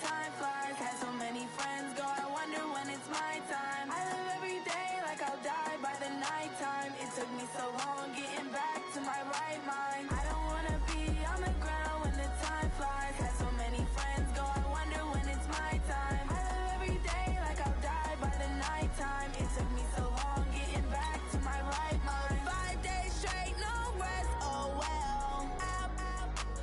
time flies. Had so many friends go, I wonder when it's my time. I live every day like I'll die by the nighttime. It took me so long getting back to my right mind. I don't wanna be on the ground when the time flies. Had so many friends go, I wonder when it's my time. I live every day like I'll die by the nighttime. It took me so long getting back to my right mind. 5 days straight, no rest, oh well.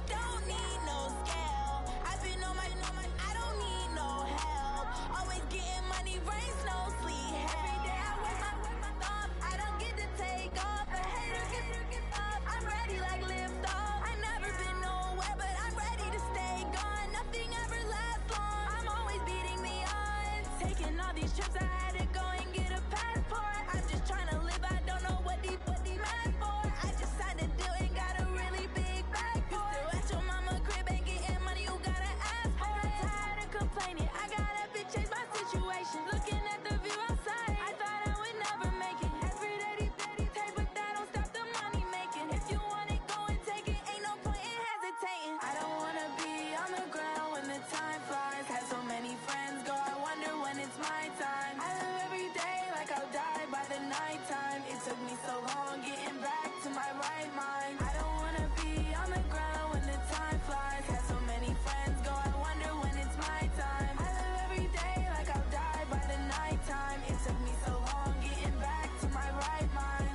Don't need no scale. I've been on my, I don't need no help. Always getting money, rains, no sleep. Every day I work my thumb. I don't get to take off. A hater get up. I'm ready like lift off. I never been nowhere, but I'm ready to stay gone. Nothing ever lasts long. I'm always beating the odds. Taking all these trips, I had to go and get a passport. I'm just trying to live. I don't know what the mad for. I just signed a deal and got a really big bag for it. Still at your mama crib and getting money, you gotta ask for it. I'm tired of complaining. I gotta change my situation. Looking at the view outside, I thought I would never make it. Every day they take, but that don't stop the money making. If you want it, go and take it. Ain't no point in hesitating. I don't wanna be on the ground when the time flies. Had so many friends go, I wonder when it's my time. I live every day like I'll die by the nighttime. It took me so long getting back to my right mind. I don't wanna be on the ground when the time flies. Had so many friends go, I wonder when it's my time. I live every day like I'll die by the nighttime. It took me so long getting back to my right mind.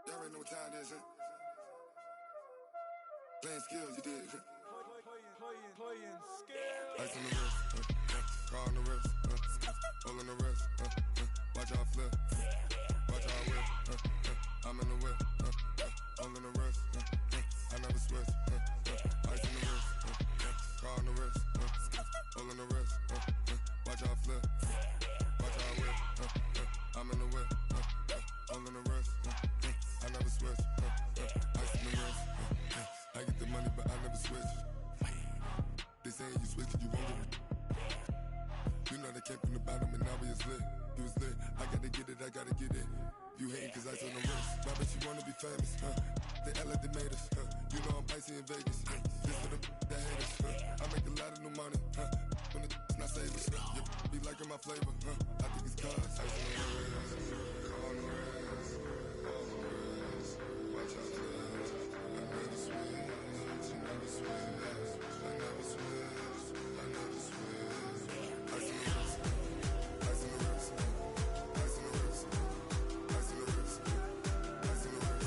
Y'all already know what time it is, huh? Playing skills, you did. Playing skills. Ice on the wrist, car on the wrist, hole in the wrist, watch out flip, watch out whip, I'm in the whip, hole in the wrist, I never switch, ice on the wrist, car on the wrist, hole in the wrist, watch out flip, watch out whip, I'm in the whip, hole in the wrist, I never switch, ice on the wrist, I get the money but I never switch. They saying you switch it, you won't get it. You know they came from the bottom and now we is lit. You was lit, I gotta get it, I gotta get it. You hating cause I on the wrist. My bitch, you wanna be famous, They LA, they made us, You know I'm icy in Vegas, This for the that hate us, I make a lot of new money, When the not savers, You be liking my flavor, I think it's cause ice on the wrist, on the wrist, on the wrist. Watch out, cuz I never switch, I never switch. I never switch, I never switch. Ice in the wrist, ice in the wrist, ice in the wrist, ice in the wrist, ice in the wrist,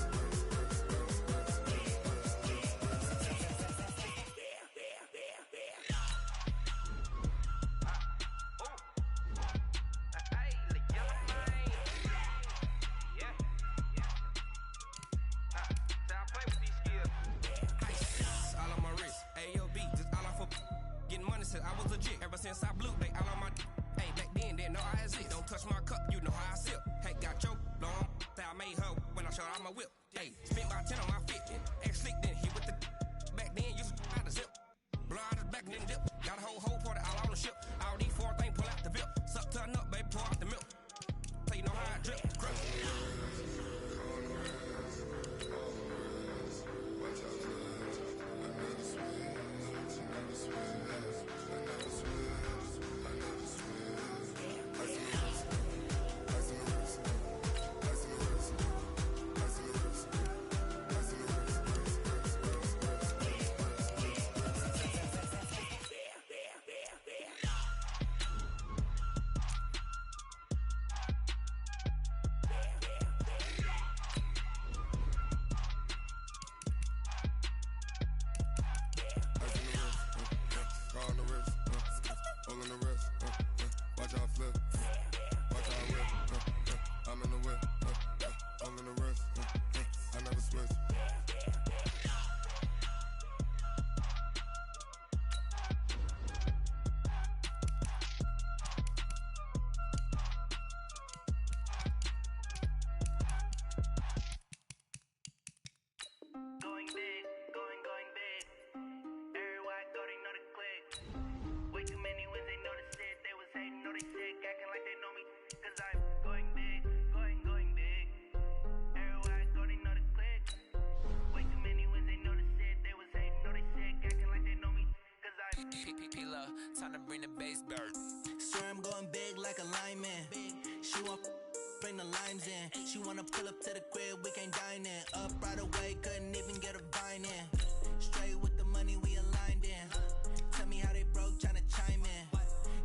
I was legit ever since I blew they all on my hey back then didn't know I exist. Don't touch my cup, you know how I sip. Hey, got your long that I made her when I showed out my whip. Hey, spent about 10 on my fit. Ex slick then hit with the back then used to out the zip. Blow out his back and then dip. Got a whole party all on the ship. All these 4 things pull out the VIP. Suck turn up, baby, pour out the milk. So you know how I drip. Crush. watch out, cuz I never switch, I never switch. I never switch, I never switch. Ice in the wrist, ice in the wrist, ice in the wrist, ice in the wrist, ice in the wrist. Way too many P-P-P-P-Love, time to bring the bass bird. Swear I'm going big like a lineman. She want bring the limes in. She wanna pull up to the crib, we can't dine in. Up right away, couldn't even get a vine in. Straight with the money we aligned in. Tell me how they broke, tryna chime in.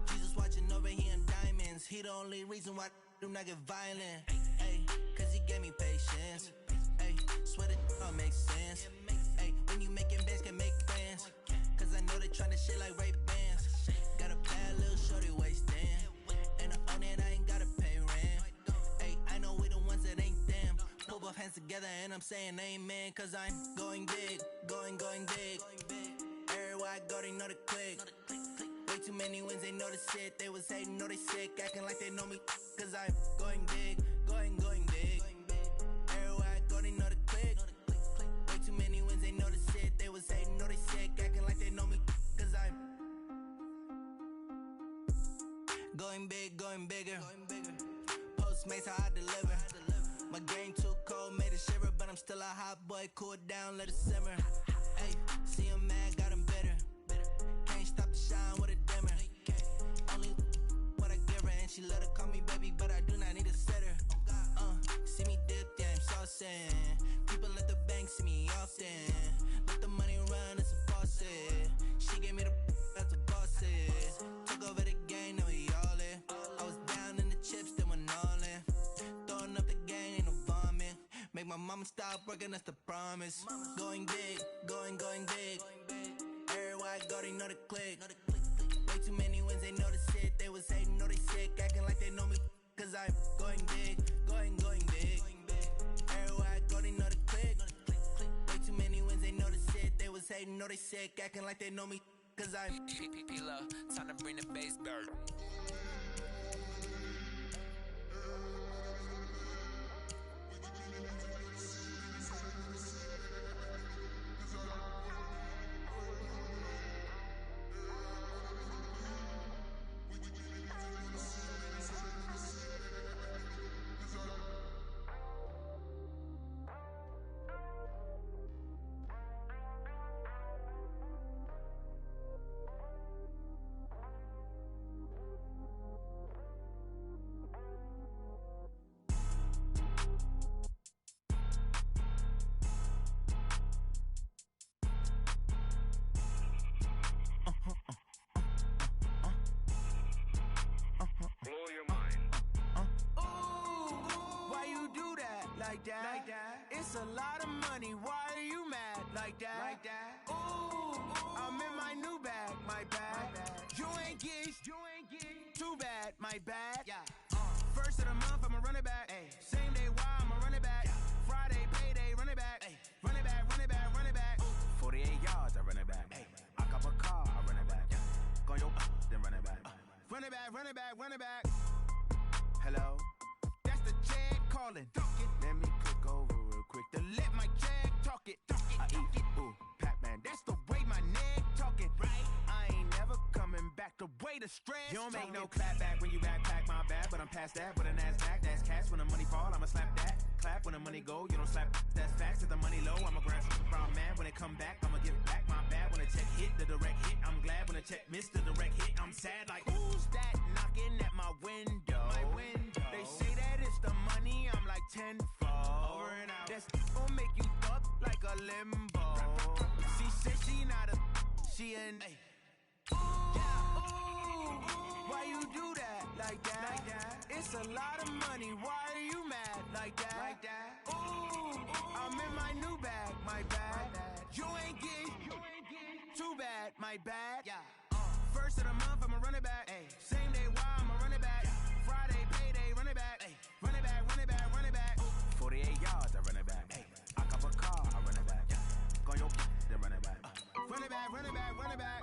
Jesus watching over here in diamonds. He the only reason why I do not get violent. Ay, cause he gave me patience. Ay, swear that all makes sense. Ay, when you making bands, can make friends. Cause I know they tryna shit like Ray-Bans. Got a bad little shorty wasting. And I own it, I ain't gotta pay rent. Ay, I know we the ones that ain't them. Pull both hands together and I'm saying amen. Cause I'm going big, going big. Everywhere I go, they know the click. Way too many wins, they know the shit. They was hating, know they sick, acting like they know me. Cause I'm going big, going big. Everywhere I go, they know the click. Way too many wins, they know the shit. They was hating, know they sick, acting like they know me. Cause I'm going big, going bigger. Postmates how I deliver. My game too cold, made it shiver. But I'm still a hot boy, cool it down, let it simmer. Ay, see him mad, got him bitter. Can't stop the shine with a dimmer. Only what I give her, and she let her call me baby, but I do not need a sitter. See me dip, yeah, I'm saucing. People at the bank see me often. Let the money run, it's a faucet. She gave me the that's a boss it. Took over the game, now we all in. I was down in the chips, then went all in. Throwing up the game, ain't no vomit. Make my mama stop working, that's the promise. Going big, going big. Everywhere I go, they know the click. Way too many wins, they know the shit. They was hating, know they sick, acting like they know me. Cause I'm going big, going big. Everywhere I go, they know the click. Way too many wins, they know the shit. They was hating, know they sick, acting like they know me. Cause I'm P-P-P-Love, time to bring the bass bird. Like that. It's a lot of money, why are you mad? Like that. Ooh, I'm in my new bag, my bad. You ain't geeks, too bad, my bad. Yeah. First of the month, I'ma run it back. Ay. Same day, why I'ma run it back. Friday, payday, run it back. Ay. Run it back, run it back, run it back. 48 yards, I run it back. Ay. I cop a car, I run it back. Go your then run it back. Run it back, run it back, run it back. Hello? That's the jag calling. Let me click over real quick to let my jag talk it. I eat, ooh, Pac-Man, that's the way my neck talking. Right? I ain't never coming back the way the stress. You don't make no clap back when you backpack, my bad, but I'm past that. With a NASDAQ, that's cash. When the money fall, I'ma slap that. Clap when the money go, you don't slap. That's facts. If the money low, I'ma grab some brown man. When it come back, I'ma give back, my bad. When the check hit, the direct hit. I'm glad when the check missed the direct hit. I'm sad like, who's that knocking at my window? They say that it's the money, I'm like tenfold. Over and out. That's gon' make you up like a limbo. She said she not a, she an. Ooh, why you do that? Like that? It's a lot of money, why are you mad? Like that? Ooh, I'm in my new bag, my bad. You ain't geek, too bad, my bad. First of the month, I'ma run it back. Ay. Same day, why I'ma run it back. Friday, payday, run it back. Ay. Run it back, run it back, run it back. 48 yards, I run it back. Ay. I cop a car, I run it back. Go your then run it back. Run it back, run it back, run it back.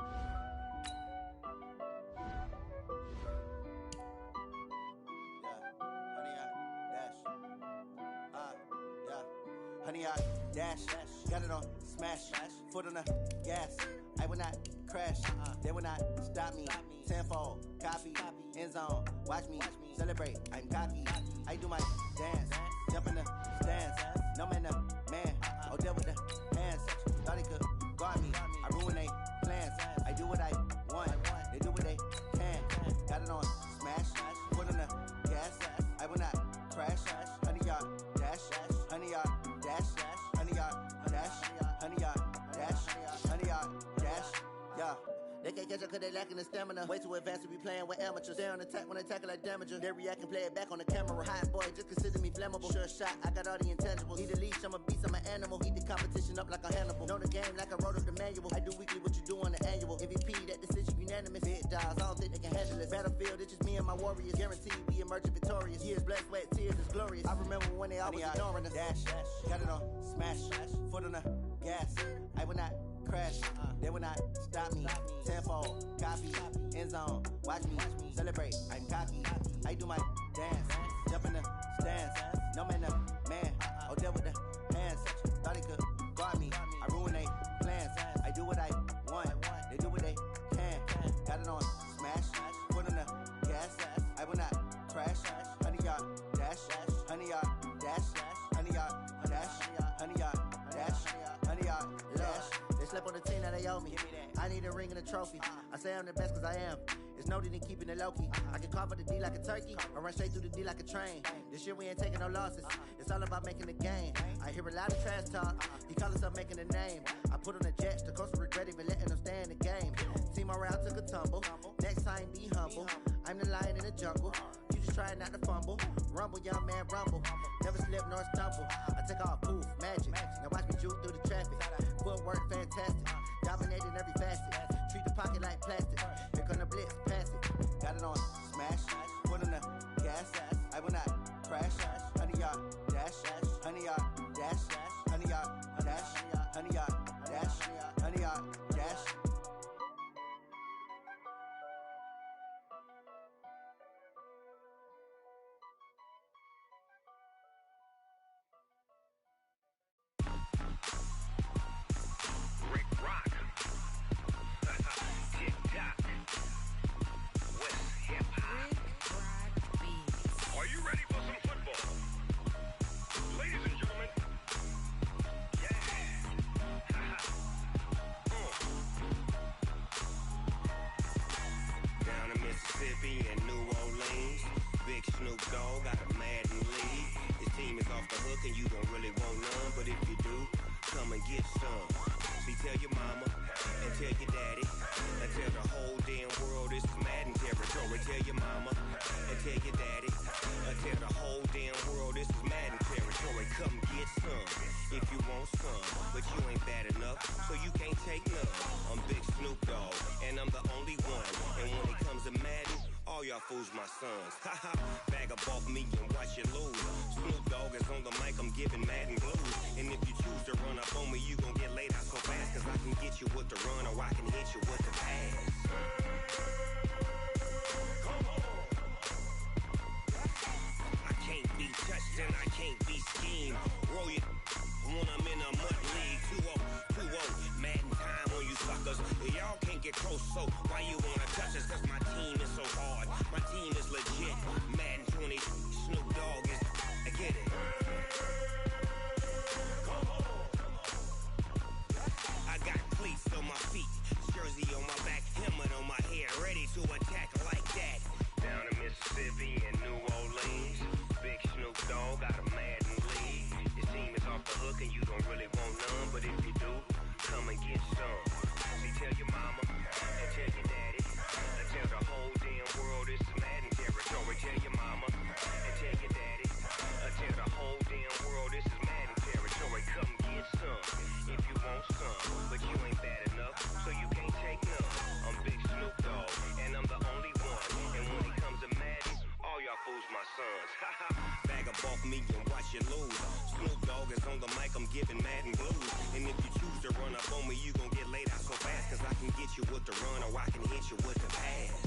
Honey, I dash, got it on smash, foot on the gas. I will not crash, they will not stop me. Tenfold, copy, end zone, watch me celebrate. I'm cocky, I do my dance, jump in the stands. No man, the man, oh, deal with the hands. Thought he could guard me, I ruin they plans. I do what I They can't catch up cause they lacking the stamina. Way too advanced to be playing with amateurs. They on attack when they tackle like damager. They react and play it back on the camera. Hot boy, just consider me flammable. Sure shot, I got all the intangibles. Need a leash, I'm a beast, I'm an animal. Heat the competition up like a Hannibal. Know the game like I wrote up the manual. I do weekly what you do on the annual. MVP, that decision unanimous. Big dials, I don't think they can handle this. Battlefield, it's just me and my warriors. Guaranteed we emerging victorious. Years, blood, sweat, tears, it's glorious. I remember when they always ignoring us. Dash, got it on, smash, foot on the gas. I will not crash, they will not stop me. Tenfold, copy, end zone, watch me celebrate. I'm cocky, I do my dance, jump in the stands. No man, no man, oh deal with the hands. Thought he could guard me, I ruin they plans. I do what I want, they do what they can. Got it on smash, foot on the gas. I will not crash, 100-yard dash, 100-yard dash, 100-yard dash, 100-yard dash, 100-yard dash. They slept on the team, now they owe me. I need a ring and a trophy. I say I'm the best cause I am. It's noted in keeping it low-key. I can carve up the D like a turkey, or run straight through the D like a train. This year we ain't taking no losses. It's all about making the game. I hear a lot of trash talk. He call us up making a name. I put on the jets, the coach will regret even letting them stay in the game. Team around took a tumble. Next time be humble. I'm the lion in the jungle. You just try not to fumble. Rumble, young man, rumble. Never slip nor stumble. I take off, poof, magic. Now watch me juke through the traffic. Footwork fantastic. Dominating every facet. Treat the pocket like plastic. Here come the blitz, pass it. Got it on smash. Foot on the gas. I will not crash. 100-yard dash. 100-yard dash. 100-yard dash. 100-yard dash. 100-yard dash. Mississippi and New Orleans, Big Snoop Dogg got a Madden league. His team is off the hook and you don't really want none, but if you do, come and get some. See, tell your mama and tell your daddy and tell the whole damn world this is Madden territory. Tell your mama and tell your daddy and tell the whole damn world this is Madden territory. Come get some if you want some, but you ain't bad enough, so you can't take none. I'm Big Snoop Dogg and I'm the only one, and when it comes to Madden, all y'all fools my sons. Haha, bag up off me and watch you lose. Snoop Dogg is on the mic, I'm giving Madden blues. And if you choose to run up on me, you gon' get laid out so fast, cause I can get you with the run or I can hit you with the pass. I can't be touched and I can't be schemed. Roll you when I'm in a mud league. 2-0, 2-0, Madden time on you suckers. Y'all can't get close, so why you wanna touch us? Cause my team is so hard, my team is legit. Madden 20, Snoop Dogg is, I get it. I got cleats on my feet, jersey on my back, helmet on my head, ready to attack like that. Down in Mississippi and New Orleans, Big Snoop Dogg got a Madden league. His team is off the hook and you don't really want none, but if you do, come and get some. See, tell your mama and tell your daddy and tell the whole damn world this is Madden territory. Tell your mama and tell your daddy and tell the whole damn world this is Madden territory. Come get some if you want some, but you ain't bad enough, so you can't take none. I'm Big Snoop Dogg and I'm the only one, and when it comes to Madden, all y'all fools my sons. Haha, bag up off me and watch you lose. Snoop Dogg is on the mic, I'm giving Madden blues. And if you choose to run up on me, you gon' get laid out so fast, cause I can get you with the run or I can hit you with the pass.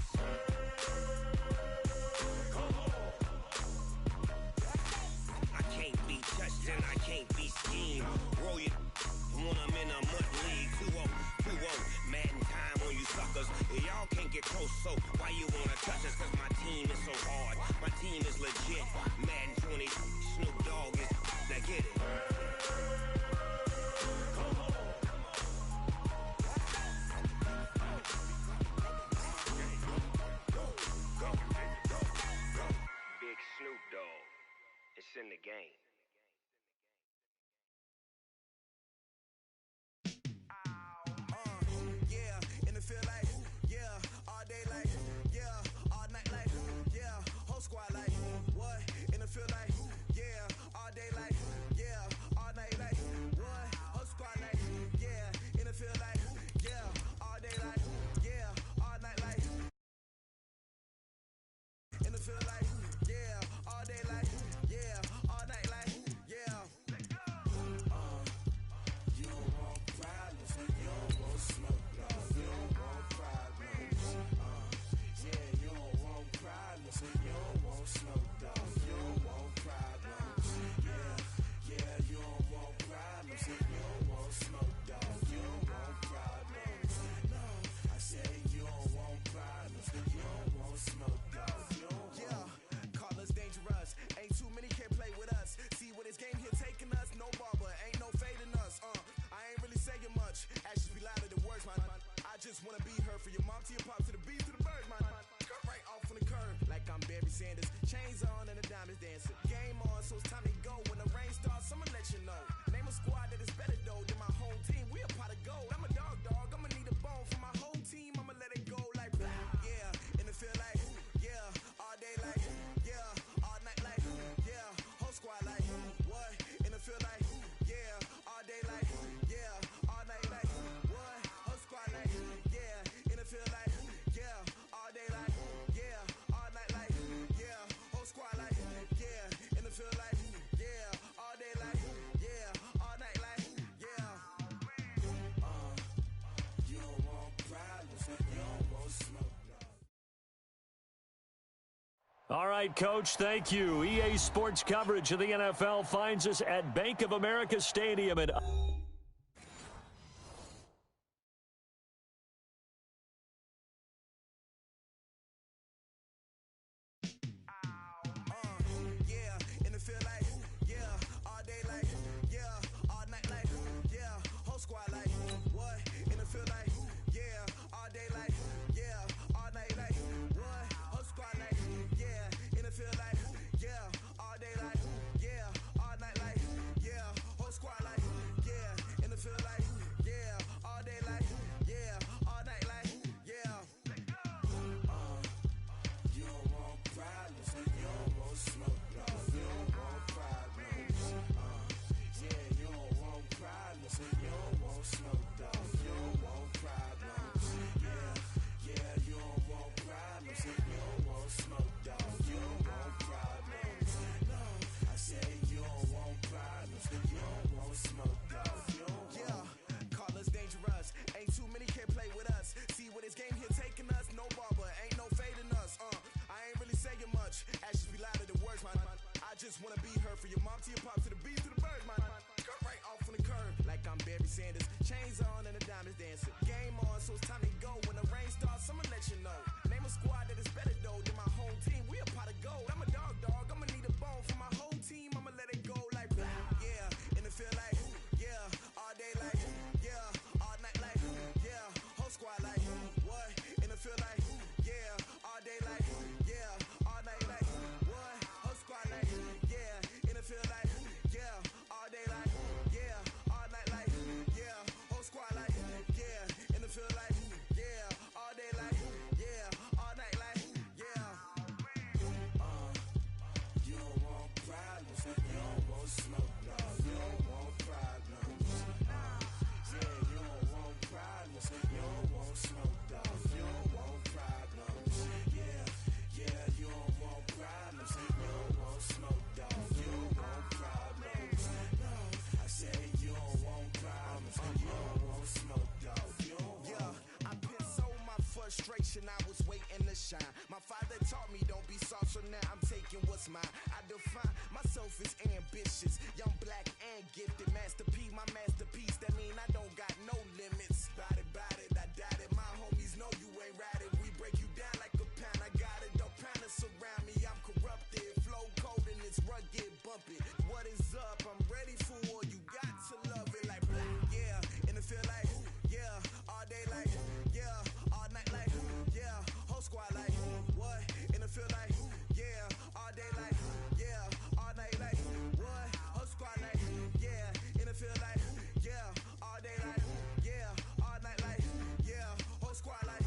I can't be touched and I can't be schemed. Roll you when I'm in a mud league. 2-0, 2-0, Madden time on you suckers. Y'all can't get close, so why you wanna touch us? Cause my team is so hard, my team is legit. Madden 20, Snoop Dogg is, now get it. Big Snoop Dogg, it's in the game. Yeah, in the feel like her from your mom to your pop to the beat to the bird, man. Cut right off on the curb like I'm Barry Sanders. Chains on and the diamonds dancing. Game on, so it's time to go. When the rain starts, I'ma let you know. Name a squad that is better though than my home team. We a pot of gold. I'm a dog. I'ma need a bone for my whole team. I'ma let it go like yeah. And it feel like yeah. All day like yeah. All night like yeah. Whole squad like what? And it feel like yeah. All day like yeah. All night like what? Whole squad like yeah. And it feel like yeah. All day like yeah. All night like yeah. Whole squad like yeah. And it feel like yeah. All day like yeah. All night like yeah. You don't want problems, you don't want smoke. All right, Coach, thank you. EA Sports coverage of the NFL finds us at Bank of America Stadium at Yeah, and it feel like yeah. All day like yeah. All night like yeah. Whole squad like what? And it feel like yeah. All day like yeah. All night like what? Whole squad like yeah. And it feel like yeah. All day like yeah. All night like yeah. Whole squad like yeah. And it feel like yeah. All day like yeah. All night like yeah. You don't want problems, you don't want smoke, no. You don't want problems, yeah. You don't want problems, you don't want smoke, dog. You don't want problems, yeah. You don't want problems, you don't want smoke, dog. You don't want problems, no. I say you don't want problems, you don't want smoke, dog. You don't want. Yeah, call us dangerous. Ain't too many can play with us. See what this game here taking us. No barber, ain't no fading us. I ain't really saying much. Actions be louder than words, man. I just wanna be heard from your mom to your pop to the beat to the bird, man. Cut right off on the curb like I'm Barry Sanders. Chains on and the diamonds dancing. Game on, so it's time to go. When the rain starts, I'ma let you know. Name a squad that is better though than my home team. We a pot of gold. I'm a dog. I'ma need a bone for my whole team. I'ma let it go like yeah. And it feel like yeah. All day like yeah. All night like yeah. Whole squad like what? And it feel like yeah. All day like yeah. All night like what? Whole squad like yeah. And it feel like yeah. All day like yeah. All night like yeah. Whole squad like yeah. And it feel like yeah. All day like yeah. All night like yeah. You don't want problems, you don't want smoke, no. You don't want problems, yeah. You don't want problems, you don't want smoke, dog. You don't want problems, yeah. You don't want problems, you don't want smoke, dog. You don't want problems, no. I say you don't want problems, you don't want smoke, dog. You don't want. Yeah, I pissed so my frustration, I was waiting to shine. My father taught me don't be soft, so now I'm taking what's mine. I define myself as ambitious, young, black, and gifted. Master P, my masterpiece. That mean I don't got no limits. Bout it, I doubt it. My homies know you ain't ratted. We break you down like a pound. I got it, don't pound to surround me. I'm corrupted, flow cold and it's rugged, bumpy. What is up? I'm ready for war. You got to love it like yeah. And it feel like yeah. All day like yeah. All night like yeah. Whole squad like what? And it feel like yeah. All day like yeah. All night like what? Whole squad like yeah. And it feel like yeah. All day like yeah. All night like yeah. Whole squad like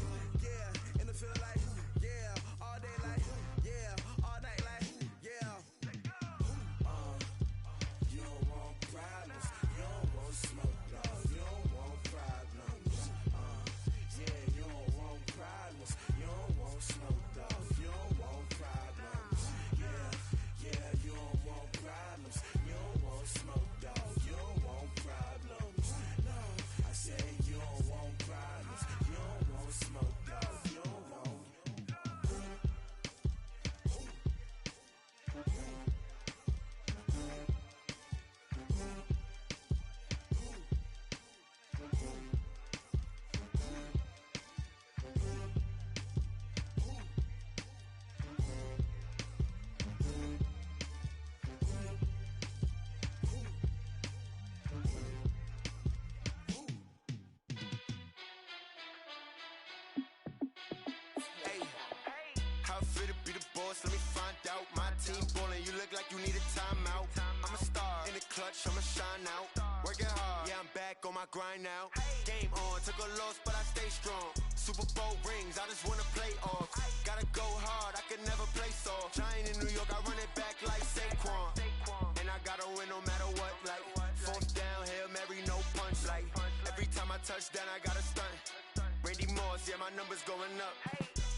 boss, let me find out. My team ballin', you look like you need a timeout. I'm a star, in the clutch, I'ma shine out. Working hard, yeah, I'm back on my grind now. Game on, took a loss, but I stay strong. Super Bowl rings, I just wanna play off. Gotta go hard, I can never play soft. Giant in New York, I run it back like Saquon. And I gotta win no matter what, like fourth down, Hail Mary, no punch. Like every time I touch down, I gotta stunt. Randy Moss, yeah, my numbers going up.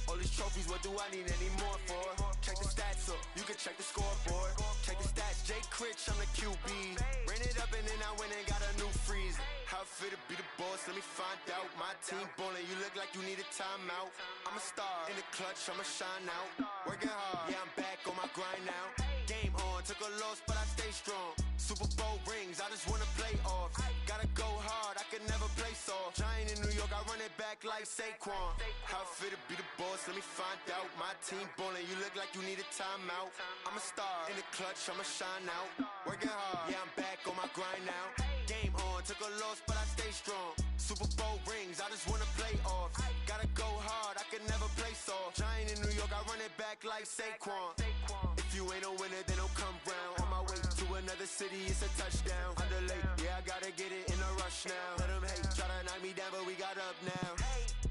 All these trophies, what do I need any more for? Check the stats up, you can check the scoreboard. Check the stats, Jay Critch, I'm the QB. Ran it up and then I went and got a new freeze. How it feel to be the boss, let me find out. My team ballin', you look like you need a timeout. I'm a star, in the clutch, I'ma shine out. Working hard, yeah, I'm back on my grind now. Game on, took a loss, but I stay strong. Super Bowl rings, I just wanna play off. Gotta go hard, I can never play soft. Giant in New York, I run it back like Saquon. How it feel to be the boss, let me find out. My team ballin', you look like you need a timeout. I'm a star, in the clutch, I'ma shine out. Working hard, yeah, I'm back on my grind now. Game on, took a loss, but I stay strong. Super Bowl rings, I just wanna play off. Gotta go hard, I can never play soft. Giant in New York, I run it back like Saquon. If you ain't a winner, then don't come round. On my way to another city, it's a touchdown. Underlay, yeah, I gotta get it in a rush now. Let them hate, try to knock me down, but we got up now.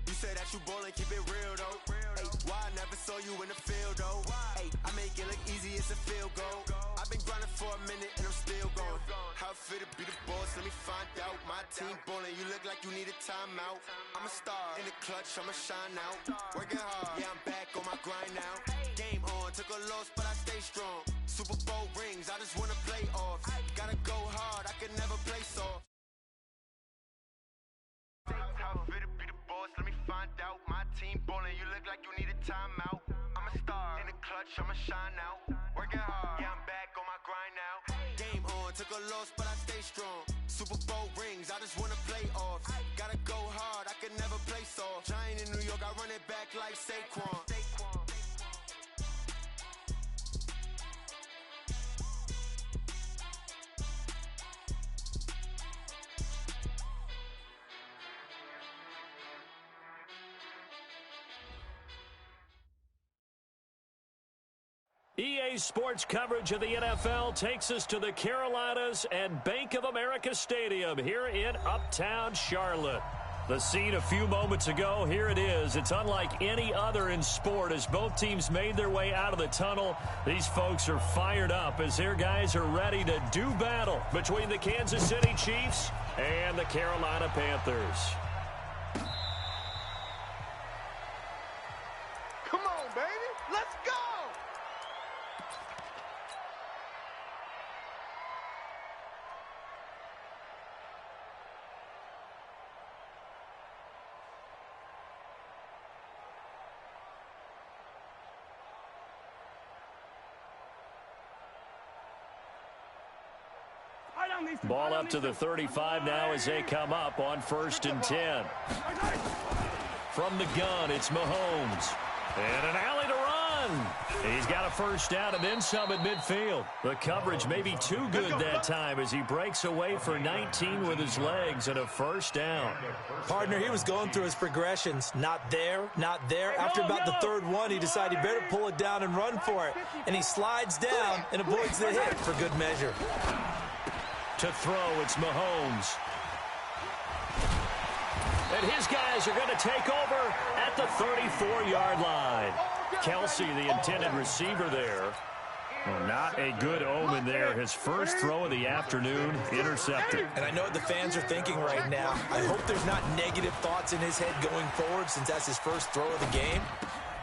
You say that you ballin', keep it real though. Hey, why I never saw you in the field though? Hey, I make it look easy, it's a field goal. I've been grinding for a minute and I'm still going. How it feel to be the boss, let me find out. My team ballin', you look like you need a timeout. I'm a star, in the clutch, I'ma shine out. Working hard, yeah, I'm back on my grind now. Game on, took a loss, but I stay strong. Super Bowl rings, I just wanna play off. Gotta go hard, I can never play soft. How it feel to be the boss, let me find out. My team ballin', you look like you need a timeout. I'm a star, in the clutch, I'ma shine out. Working hard, yeah, I'm back on my grind now. Game on, took a loss, but I stay strong. Super Bowl rings, I just wanna play off. Gotta go hard, I can never play soft. Giant in New York, I run it back like Saquon. EA Sports coverage of the NFL takes us to the Carolinas and Bank of America Stadium here in Uptown Charlotte. The scene a few moments ago, here it is. It's unlike any other in sport as both teams made their way out of the tunnel. These folks are fired up as their guys are ready to do battle between the Kansas City Chiefs and the Carolina Panthers. Come on, baby. Let's go. Ball up to the 35 now as they come up on 1st and 10. From the gun, it's Mahomes. And an alley to run. He's got a first down and then some at midfield. The coverage may be too good that time as he breaks away for 19 with his legs and a first down. Partner, he was going through his progressions. Not there, not there. After about the third one, he decided he better pull it down and run for it. And he slides down and avoids the hit for good measure. To throw, it's Mahomes. And his guys are going to take over at the 34-yard line. Kelsey, the intended receiver there. Well, not a good omen there. His first throw of the afternoon intercepted. And I know what the fans are thinking right now. I hope there's not negative thoughts in his head going forward since that's his first throw of the game.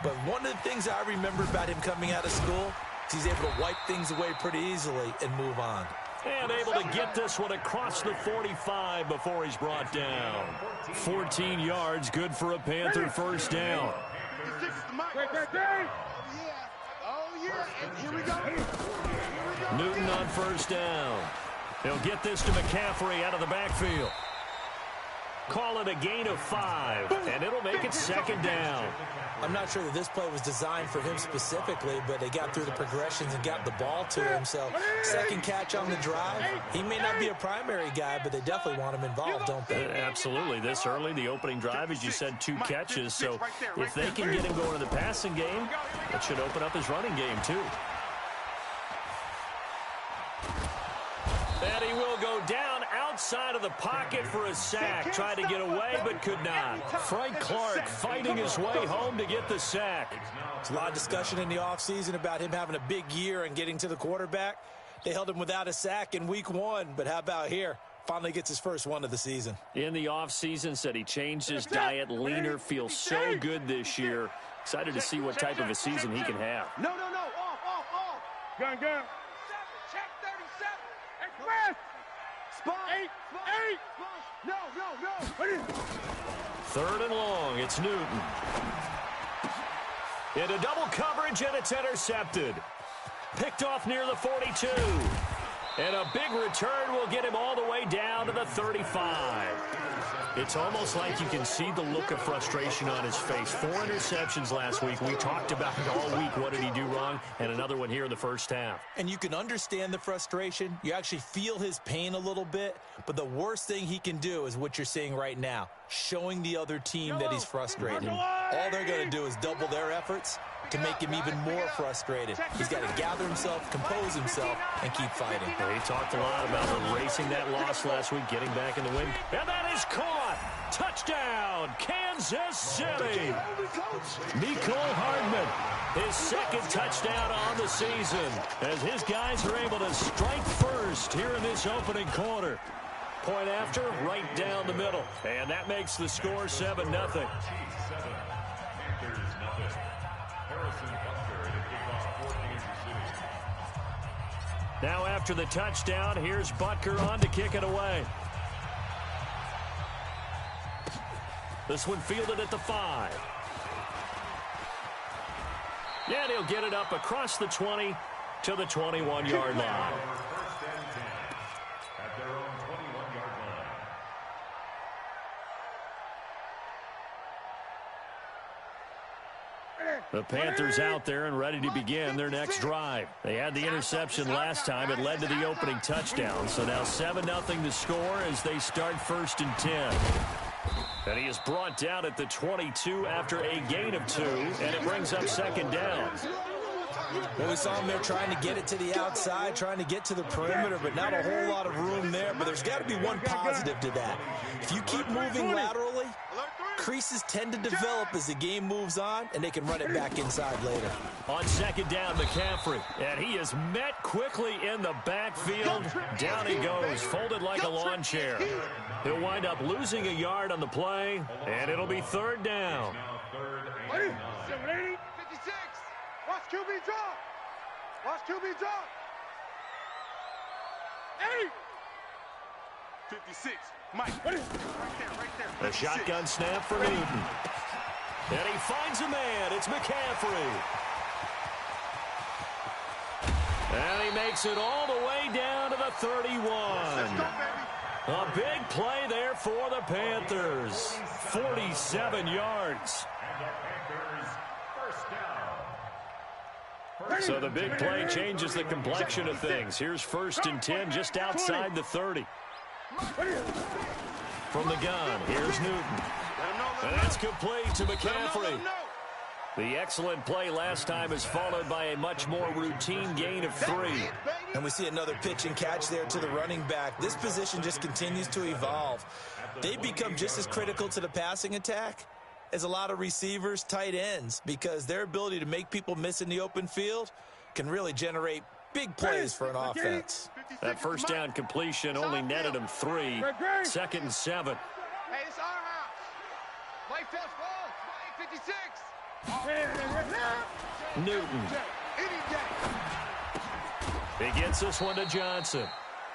But one of the things I remember about him coming out of school is he's able to wipe things away pretty easily and move on. And able to get this one across the 45 before he's brought down. 14 yards, good for a Panther first down. Newton on first down. He'll get this to McCaffrey out of the backfield. Call it a gain of 5, and it'll make it second down. I'm not sure that this play was designed for him specifically, but they got through the progressions and got the ball to him. So second catch on the drive. He may not be a primary guy, but they definitely want him involved, don't they? Absolutely. This early, the opening drive, as you said, 2 catches. So if they can get him going to the passing game, that should open up his running game too. And he will go down outside of the pocket for a sack. Tried to get away, but could not. Frank Clark fighting his way home to get the sack. There's a lot of discussion in the offseason about him having a big year and getting to the quarterback. They held him without a sack in week 1, but how about here? Finally gets his first one of the season. In the offseason, said he changed his diet, leaner, feels so good this year. Excited to see what type of a season he can have. No. Off. Gun. Check 37. Express. Spot. 8. No. 3rd and long. It's Newton. Into double coverage, and it's intercepted. Picked off near the 42. And a big return will get him all the way down to the 35. It's almost like you can see the look of frustration on his face. 4 interceptions last week. We talked about it all week. What did he do wrong? And another one here in the first half. And you can understand the frustration. You actually feel his pain a little bit. But the worst thing he can do is what you're seeing right now, showing the other team that he's frustrated. All they're going to do is double their efforts to make him even more frustrated. He's got to gather himself, compose himself, and keep fighting. He talked a lot about erasing that loss last week, getting back in the win. And that is caught. Touchdown, Kansas City. Mecole Hardman, his second touchdown on the season, as his guys are able to strike first here in this opening quarter. Point after, right down the middle. And that makes the score 7-0. Now after the touchdown, here's Butker on to kick it away. This one fielded at the 5. And he'll get it up across the 20 to the 21-yard line. The Panthers out there and ready to begin their next drive. They had the interception last time. It led to the opening touchdown. So now 7-0 to score as they start 1st and 10. And he is brought down at the 22 after a gain of 2, and it brings up 2nd down. Well, we saw him there trying to get it to the outside, trying to get to the perimeter, but not a whole lot of room there. But there's got to be one positive to that. If you keep moving laterally, creases tend to develop as the game moves on, and they can run it back inside later. On 2nd down, McCaffrey, and he is met quickly in the backfield. Down he goes, folded like a lawn chair. He'll wind up losing a yard on the play, and it'll be 3rd down. 780, 56. Watch QB drop. Watch QB drop. 8. 56. Mike. Right there. A shotgun snap for Newton. And he finds a man. It's McCaffrey. And he makes it all the way down to the 31. Let's go, baby. A big play there for the Panthers. 47 yards. So the big play changes the complexion of things. Here's 1st and 10 just outside the 30. From the gun, here's Newton. And that's complete to McCaffrey. The excellent play last time is followed by a much more routine gain of 3. And we see another pitch and catch there to the running back. This position just continues to evolve. They become just as critical to the passing attack as a lot of receivers, tight ends, because their ability to make people miss in the open field can really generate big plays for an offense. That 1st down completion only netted him 3. 2nd and 7. Hey, it's our house. Life touch ball. 56. Newton. He gets this one to Johnson.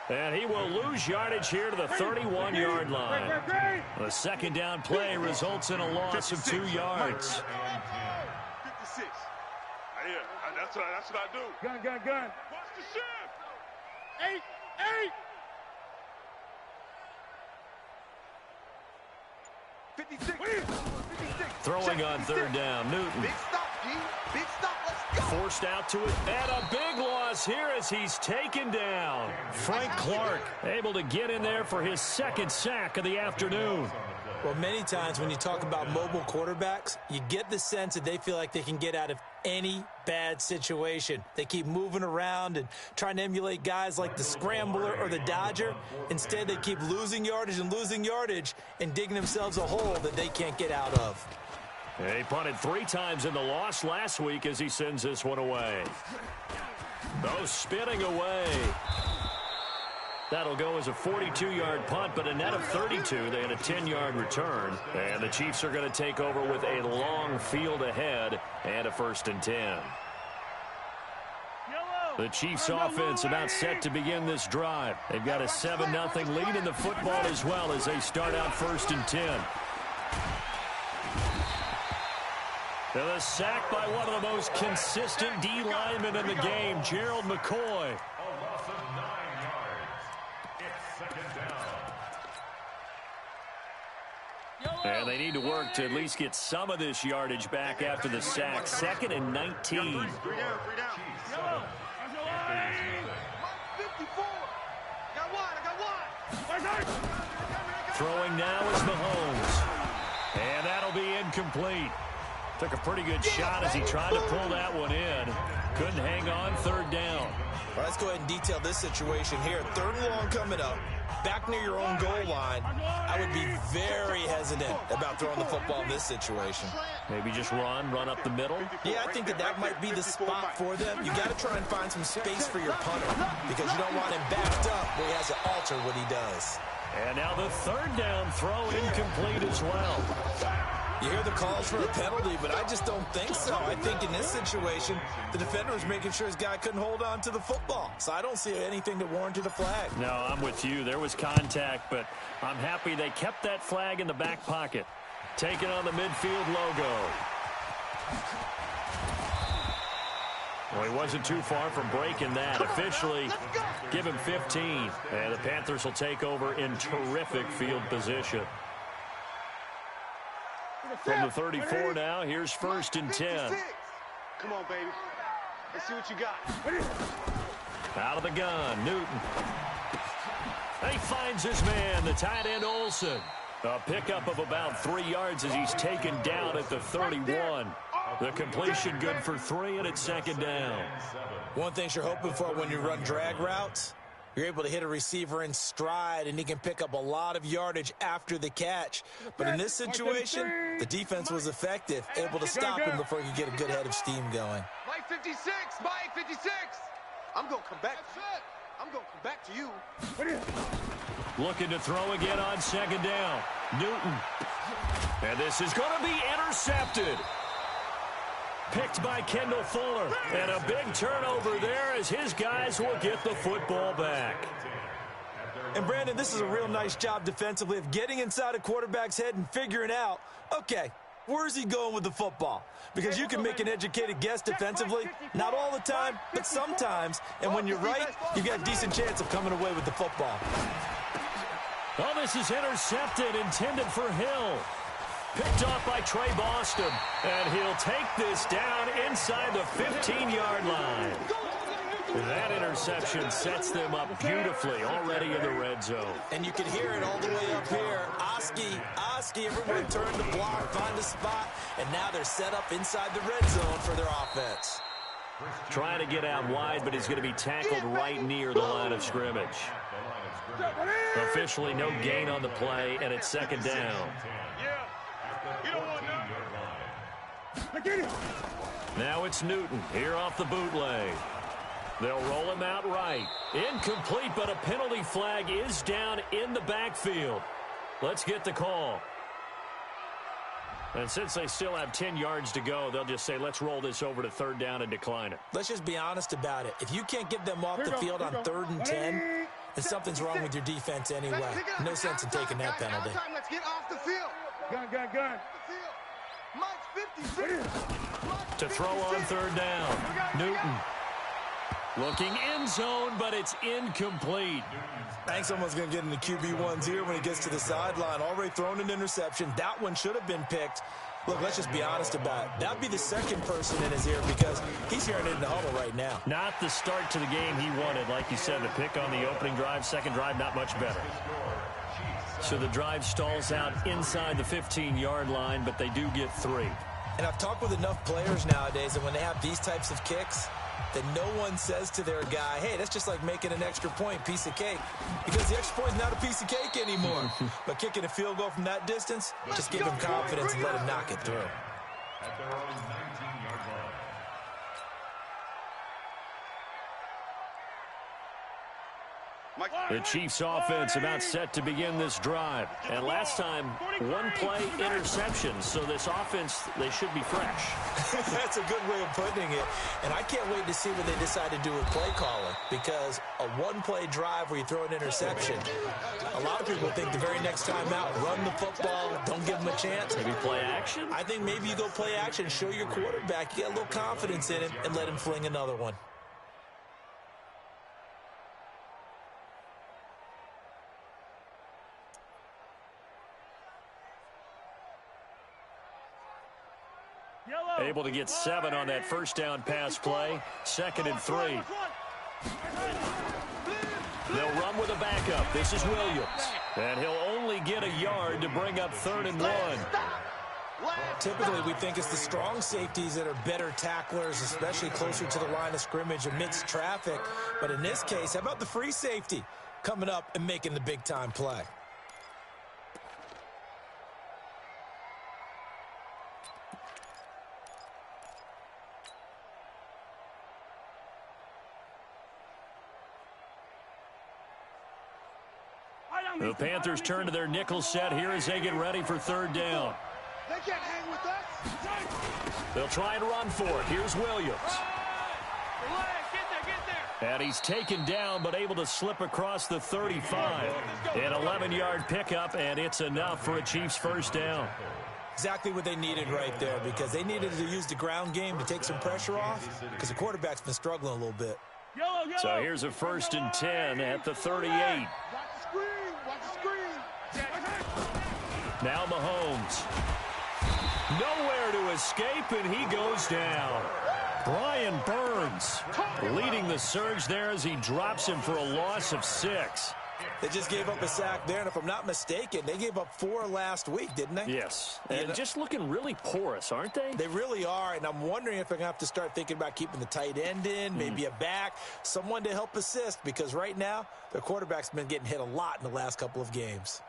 And he will lose yardage here to the 31-yard line. The 2nd down play results in a loss of 2 yards. 56. That's what I do. Gun. Watch the shift. 8. 56. Throwing on third down, Newton. Big stop, G. Big stop. Let's go. Forced out to it, and a big loss here as he's taken down. Frank Clark able to get in there for his second sack of the afternoon. Well, many times when you talk about mobile quarterbacks, you get the sense that they feel like they can get out of any bad situation. They keep moving around and trying to emulate guys like the Scrambler or the Dodger. Instead, they keep losing yardage and digging themselves a hole that they can't get out of. He punted 3 times in the loss last week as he sends this one away. Oh, spinning away. That'll go as a 42-yard punt, but a net of 32. They had a 10-yard return. And the Chiefs are going to take over with a long field ahead and a 1st and 10. The Chiefs offense about set to begin this drive. They've got a 7-0 lead in the football as well as they start out 1st and 10. And a sack by one of the most consistent D linemen in the game, Gerald McCoy. And they need to work to at least get some of this yardage back after the sack. 2nd and 19. Throwing now is Mahomes. And that'll be incomplete. Took a pretty good shot as he tried to pull that one in. Couldn't hang on 3rd down. Well, let's go ahead and detail this situation here. 3rd and long coming up. Back near your own goal line, I would be very hesitant about throwing the football in this situation. Maybe just run up the middle? Yeah, I think that might be the spot for them. You got to try and find some space for your punter because you don't want him backed up where he has to alter what he does. And now the 3rd down throw incomplete as well. You hear the calls for a penalty, but I just don't think so. I think in this situation, the defender was making sure his guy couldn't hold on to the football. So I don't see anything that warranted a flag. No, I'm with you. There was contact, but I'm happy they kept that flag in the back pocket. Taking on the midfield logo. Well, he wasn't too far from breaking that. Officially, give him 15. And the Panthers will take over in terrific field position. From the 34 now, here's 1st and 10. Come on, baby. Let's see what you got. Out of the gun, Newton. He finds his man, the tight end Olsen. A pickup of about 3 yards as he's taken down at the 31. The completion good for 3, and it's 2nd down. One thing you're hoping for when you run drag routes, you're able to hit a receiver in stride, and he can pick up a lot of yardage after the catch. But in this situation, the defense was effective, able to stop him before he could get a good head of steam going. Mike 56, Mike 56. I'm going to come back. I'm going to come back to you. Looking to throw again on 2nd down. Newton. And this is going to be intercepted. Picked by Kendall Fuller. And a big turnover there as his guys will get the football back. And, Brandon, this is a real nice job defensively of getting inside a quarterback's head and figuring out, okay, where's he going with the football? Because you can make an educated guess defensively, not all the time, but sometimes. And when you're right, you've got a decent chance of coming away with the football. Oh, this is intercepted, intended for Hill. Picked off by Trey Boston. And he'll take this down inside the 15-yard line. That interception sets them up beautifully already in the red zone. And you can hear it all the way up here. Oski, everyone turned the block, find a spot, and now they're set up inside the red zone for their offense. Trying to get out wide, but he's going to be tackled right near the line of scrimmage. Officially no gain on the play, and it's 2nd down. Now it's Newton here off the bootleg. They'll roll him out right. Incomplete, but a penalty flag is down in the backfield. Let's get the call. And since they still have 10 yards to go, they'll just say, let's roll this over to 3rd down and decline it. Let's just be honest about it. If you can't get them off the field on 3rd and 10, then something's wrong with your defense anyway. No sense in taking that penalty. Let's get off the field. Gun. Mike 56. To throw on 3rd down. Newton Looking end zone, but it's incomplete. I think someone's going to get in the QB1's ear when he gets to the sideline. Already thrown an interception. That one should have been picked. Look, let's just be honest about it. That would be the second person in his ear because he's hearing it in the huddle right now. Not the start to the game he wanted. Like you said, the pick on the opening drive, second drive, not much better. So the drive stalls out inside the 15-yard line, but they do get 3. And I've talked with enough players nowadays that when they have these types of kicks, that no one says to their guy, hey, that's just like making an extra point, piece of cake. Because the extra point is not a piece of cake anymore. But kicking a field goal from that distance, just give him confidence and let him knock it through. At their own 19-yard line. The Chiefs offense about set to begin this drive. And last time, one-play interception. So this offense, they should be fresh. That's a good way of putting it. And I can't wait to see what they decide to do with play calling. Because a one-play drive where you throw an interception, a lot of people think the very next time out, run the football, don't give them a chance. Maybe play action? I think maybe you go play action, show your quarterback, you get a little confidence in him, and let him fling another one. Able to get 7 on that first down pass play. 2nd and 3. They'll run with a backup. This is Williams. And he'll only get a yard to bring up 3rd and 1. Typically, we think it's the strong safeties that are better tacklers, especially closer to the line of scrimmage amidst traffic. But in this case, how about the free safety coming up and making the big-time play? The Panthers turn to their nickel set here as they get ready for 3rd down. They can't hang with us. They'll try and run for it. Here's Williams. And he's taken down, but able to slip across the 35. An 11-yard pickup, and it's enough for a Chiefs first down. Exactly what they needed right there, because they needed to use the ground game to take some pressure off, because the quarterback's been struggling a little bit. So here's a 1st and 10 at the 38. Now Mahomes. Nowhere to escape, and he goes down. Brian Burns leading the surge there as he drops him for a loss of 6. They just gave up a sack there, and if I'm not mistaken, they gave up 4 last week, didn't they? Yes, and just looking really porous, aren't they? They really are, and I'm wondering if they're going to have to start thinking about keeping the tight end in, maybe a back, someone to help assist, because right now, their quarterback's been getting hit a lot in the last couple of games.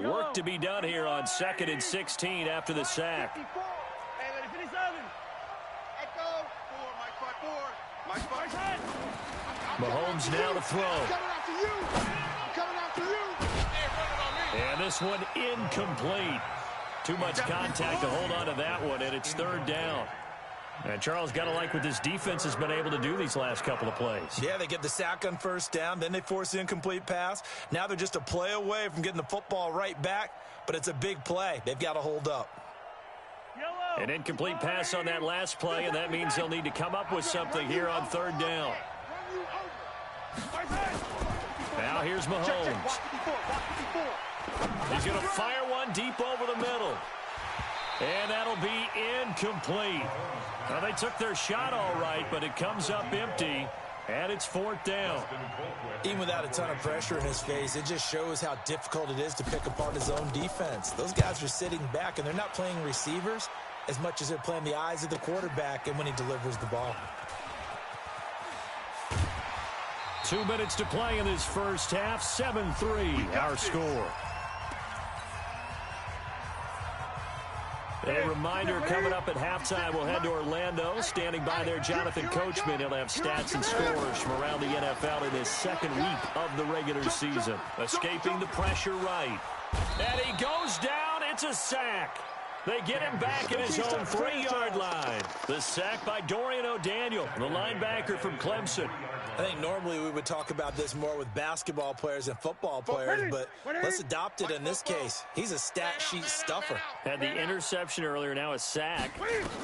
Work to be done here on 2nd and 16 after the sack. Mahomes now to throw. And this one incomplete. Too much contact to hold on to that one, and it's 3rd down. And Charles, got to like what this defense has been able to do these last couple of plays. Yeah, they get the sack on 1st down, then they force the incomplete pass. Now they're just a play away from getting the football right back, but it's a big play. They've got to hold up. An incomplete pass on that last play, and that means they'll need to come up with something here on 3rd down. Now here's Mahomes. He's going to fire one deep over the middle. And that'll be incomplete. Well, they took their shot all right, but it comes up empty, and it's 4th down. Even without a ton of pressure in his face, it just shows how difficult it is to pick apart his own defense. Those guys are sitting back, and they're not playing receivers as much as they're playing the eyes of the quarterback and when he delivers the ball. 2 minutes to play in this first half. 7-3 our score. A reminder, coming up at halftime, we'll head to Orlando. Standing by there, Jonathan Coachman. He'll have stats and scores from around the NFL in his 2nd week of the regular season. Escaping the pressure right. And he goes down. It's a sack. They get him back at his own 3-yard line. The sack by Dorian O'Daniel, the linebacker from Clemson. I think normally we would talk about this more with basketball players and football players, but let's adopt it in this case. He's a stat sheet stuffer. Had the interception earlier, now a sack.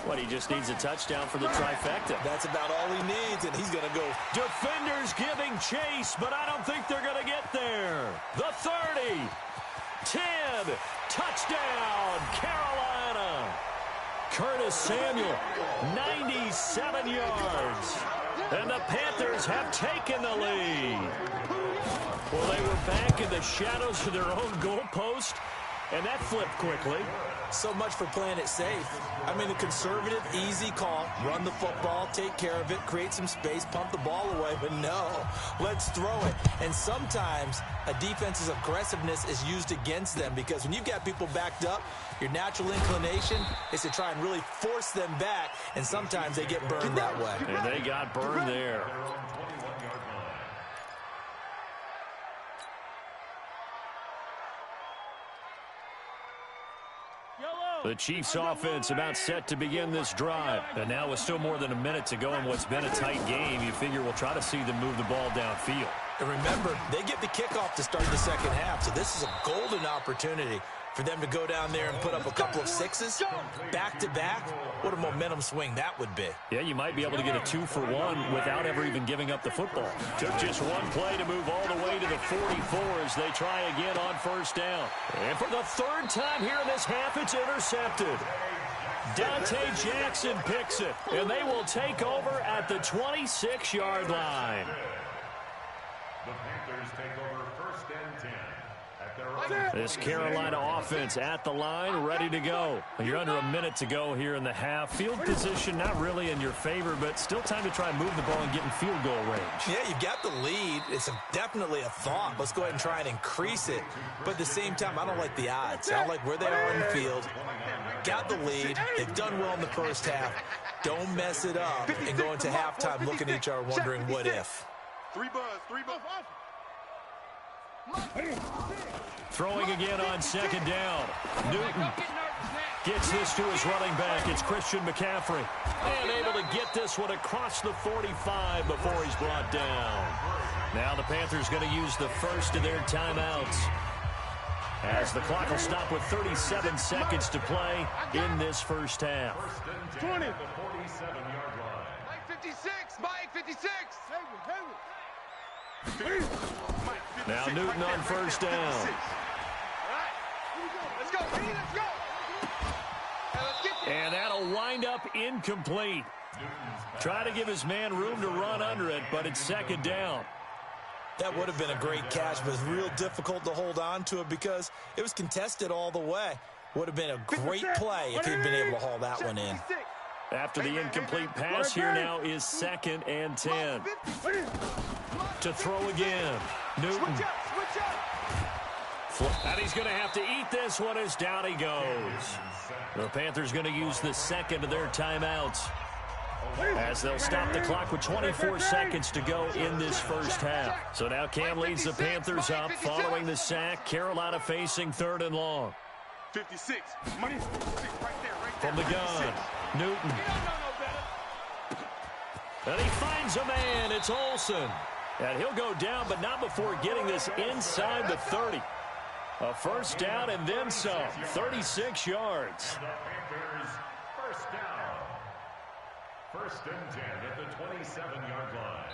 What, he just needs a touchdown for the trifecta. That's about all he needs, and he's going to go. Defenders giving chase, but I don't think they're going to get there. The 30, 10, touchdown, Carolina. Curtis Samuel, 97 yards. And the Panthers have taken the lead. Well, they were back in the shadows of their own goalpost, and that flipped quickly. So much for playing it safe. I mean, the conservative, easy call, run the football, take care of it, create some space, pump the ball away. But no, let's throw it. And sometimes a defense's aggressiveness is used against them because when you've got people backed up, your natural inclination is to try and really force them back, and sometimes they get burned that way. And they got burned there. The Chiefs offense about set to begin this drive. And now with still more than a minute to go in what's been a tight game, you figure we'll try to see them move the ball downfield. And remember, they get the kickoff to start the second half, so this is a golden opportunity for them to go down there and put up a couple of sixes back-to-back. What a momentum swing that would be. Yeah, you might be able to get a 2-for-1 without ever even giving up the football. Took just one play to move all the way to the 44 as they try again on first down. And for the third time here in this half, it's intercepted. Dante Jackson picks it, and they will take over at the 26-yard line. The Panthers take over first and 10. This Carolina offense at the line, ready to go. You're under a minute to go here in the half. Field position not really in your favor, but still time to try and move the ball and get in field goal range. Yeah, you've got the lead. It's definitely a thought. Let's go ahead and try and increase it. But at the same time, I don't like the odds. I don't like where they are in the field. Got the lead. They've done well in the first half. Don't mess it up and go into halftime looking at each other wondering what if. 3 buzz, 3 buzz. Throwing again on second down. Newton gets this to his running back. It's Christian McCaffrey. And able to get this one across the 45 before he's brought down. Now the Panthers going to use the first of their timeouts, as the clock will stop with 37 seconds to play in this first half. 20. The 47-yard line. Mike 56, Mike 56. Now Newton on first down. Let's go, let's go. And that'll wind up incomplete. Try to give his man room to run under it, but it's second down. That would have been a great catch, but it's real difficult to hold on to it because it was contested all the way. Would have been a great play if he'd been able to haul that one in. After the incomplete pass, here now is 2nd and 10. To throw again. Newton. And he's going to have to eat this one as down he goes. The Panthers going to use the second of their timeouts, as they'll stop the clock with 24 seconds to go in this first half. So now Cam leads the Panthers up following the sack. Carolina facing 3rd and long. 56. Money. Right there. From the gun, Newton. And he finds a man. It's Olsen. And he'll go down, but not before getting this inside the 30. A first down and then some. 36 yards. The Panthers first down. 1st and 10 at the 27-yard line.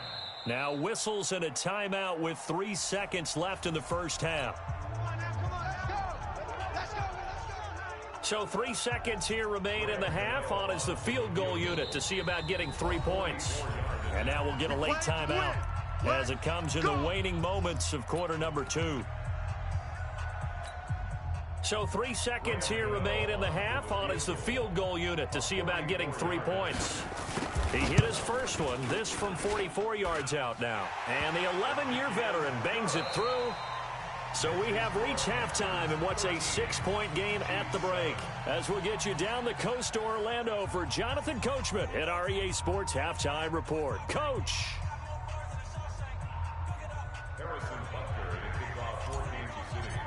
Now whistles and a timeout with 3 seconds left in the first half. So 3 seconds here remain in the half. On is the field goal unit to see about getting 3 points. And now we'll get a late timeout as it comes in the waning moments of quarter number 2. So 3 seconds here remain in the half. On is the field goal unit to see about getting 3 points. He hit his first one, this from 44 yards out now. And the 11-year veteran bangs it through. So we have reached halftime in what's a 6-point game at the break, as we'll get you down the coast to Orlando for Jonathan Coachman at our EA Sports Halftime Report. Coach. Harrison Butker to kick off for Kansas City.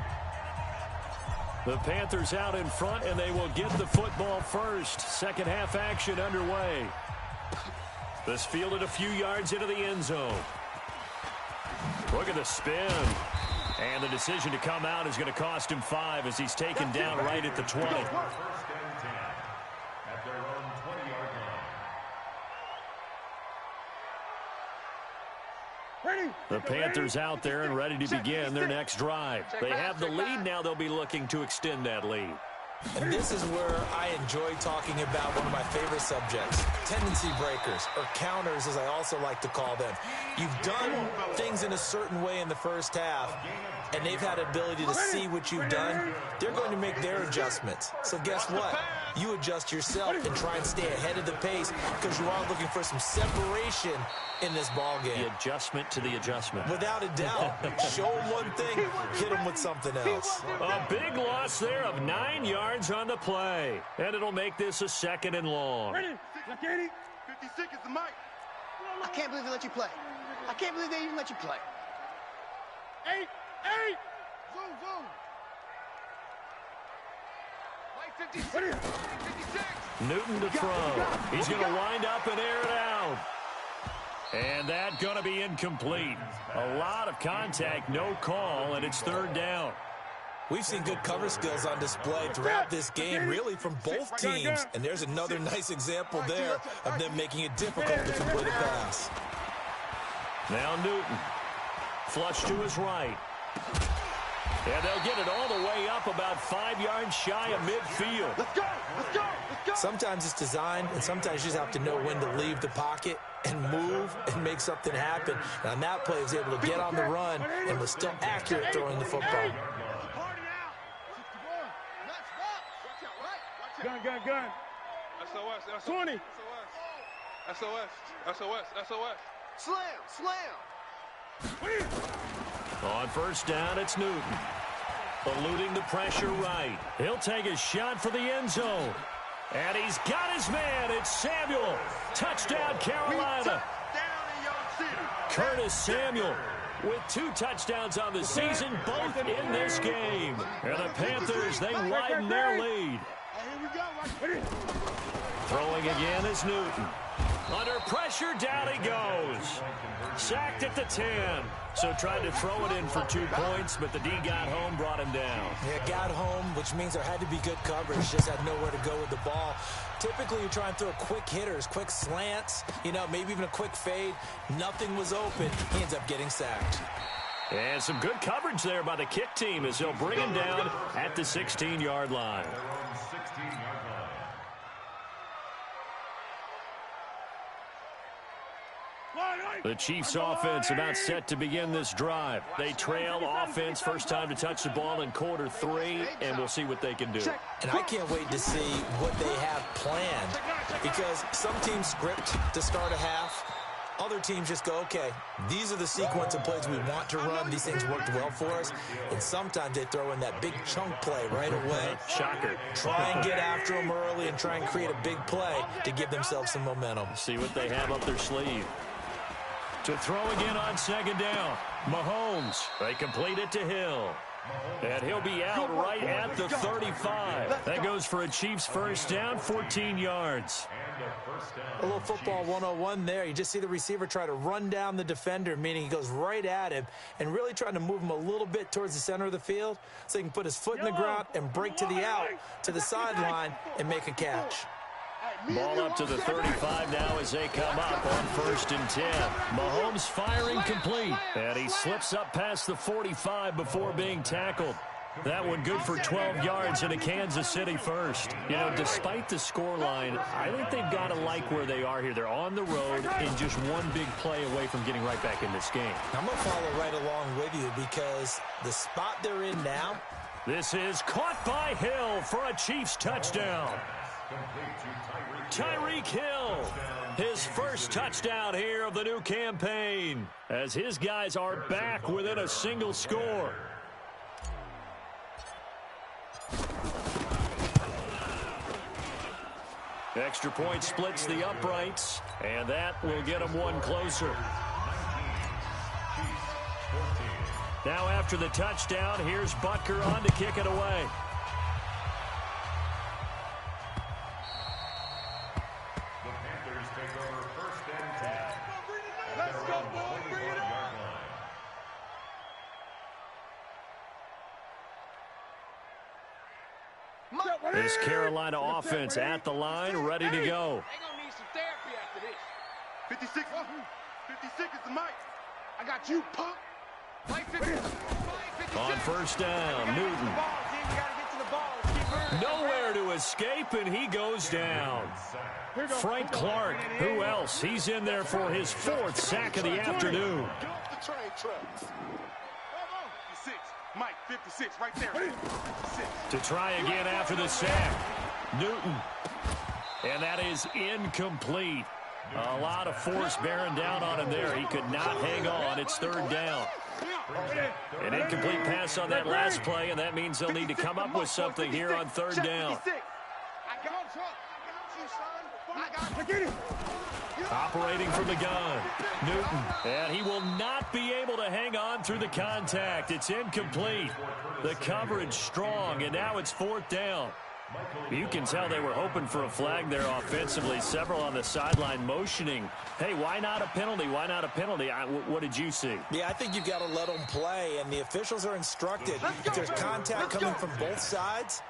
The Panthers out in front, and they will get the football first. Second half action underway. This fielded a few yards into the end zone. Look at the spin. And the decision to come out is going to cost him 5 as he's taken down right at the 20. First and 10 at their own 20-yard line. The Panthers out there and ready to begin their next drive. They have the lead now. They'll be looking to extend that lead. And this is where I enjoy talking about one of my favorite subjects, tendency breakers, or counters as I also like to call them. You've done things in a certain way in the first half, and they've had the ability to see what you've done. They're going to make their adjustments. So guess what? You adjust yourself and try and stay ahead of the pace because you are looking for some separation in this ball game. The adjustment to the adjustment. Without a doubt. Show them one thing, hit them with something else. A big loss there of 9 yards on the play. And it'll make this a 2nd and long. 50 seconds to Mike. I can't believe they let you play. I can't believe they even let you play. 8. Zoom. Mike 56. Newton to throw. He's going to wind up and air it out. And that going to be incomplete. A lot of contact, no call, and it's 3rd down. We've seen good cover skills on display throughout this game, really from both teams. And there's another nice example there of them making it difficult to complete a pass. Now Newton. Flush to his right. And they'll get it all the way up about 5 yards shy of midfield. Let's go. Sometimes it's designed, and sometimes you just have to know when to leave the pocket and move and make something happen. And on that play, he was able to get on the run and was still accurate throwing the football. Gun. SOS. 20. SOS. Slam. On first down, it's Newton. Eluding the pressure right. He'll take a shot for the end zone. And he's got his man. It's Samuel. Touchdown, Carolina. Curtis Samuel with 2 touchdowns on the season, both in this game. And the Panthers, they widen their lead. Throwing again is Newton. Under pressure, down he goes. Sacked at the 10. So tried to throw it in for 2 points, but the D got home, brought him down. Yeah, got home, which means there had to be good coverage. Just had nowhere to go with the ball. Typically, you try and throw quick hitters, quick slants, maybe even a quick fade. Nothing was open. He ends up getting sacked. And some good coverage there by the kick team as they'll bring him down at the 16-yard line. The Chiefs offense about set to begin this drive. They trail offense first time to touch the ball in quarter 3, and we'll see what they can do. And I can't wait to see what they have planned because some teams script to start a half. Other teams just go, okay, these are the sequence of plays we want to run. These things worked well for us. And sometimes they throw in that big chunk play right away. Shocker. Try and get after them early and try and create a big play to give themselves some momentum. See what they have up their sleeve. To throw again on 2nd down. Mahomes. They complete it to Hill. And he'll be out right at the 35. That goes for a Chiefs first down, 14 yards. A little football 101 there. You just see the receiver try to run down the defender, meaning he goes right at him and really trying to move him a little bit towards the center of the field so he can put his foot in the ground and break to the out, to the sideline, and make a catch. Ball up to the 35 now as they come up on 1st and 10. Mahomes firing complete. And he slips up past the 45 before being tackled. That one good for 12 yards and a Kansas City first. Despite the scoreline, I think they've got to like where they are here. They're on the road and just one big play away from getting right back in this game. I'm going to follow right along with you because the spot they're in now. This is caught by Hill for a Chiefs touchdown. Tyreek Hill, his first touchdown here of the new campaign, as his guys are back within a single score. Extra point splits the uprights, and that will get them one closer. Now after the touchdown, here's Butker on to kick it away. This Carolina offense at the line, ready to go. They're going to need some therapy after this. 56. 56 is the mic. I got you, punk. Mike 56. On first down, Newton. Nowhere to escape, and he goes down. Frank Clark, who else? He's in there for his 4th sack of the afternoon. Get off the train tracks. 56. Mike, 56, right there. 56. To try again after the sack. Newton. And that is incomplete. A lot of force bearing down on him there. He could not hang on. It's 3rd down. An incomplete pass on that last play, and that means they'll need to come up with something here on 3rd down. Operating from the gun, Newton, and he will not be able to hang on through the contact. It's incomplete. The coverage strong, and now it's 4th down. You can tell they were hoping for a flag there offensively. Several on the sideline motioning, hey, why not a penalty? Why not a penalty? What did you see? Yeah, I think you've got to let them play, and the officials are instructed. If there's contact coming from both sides,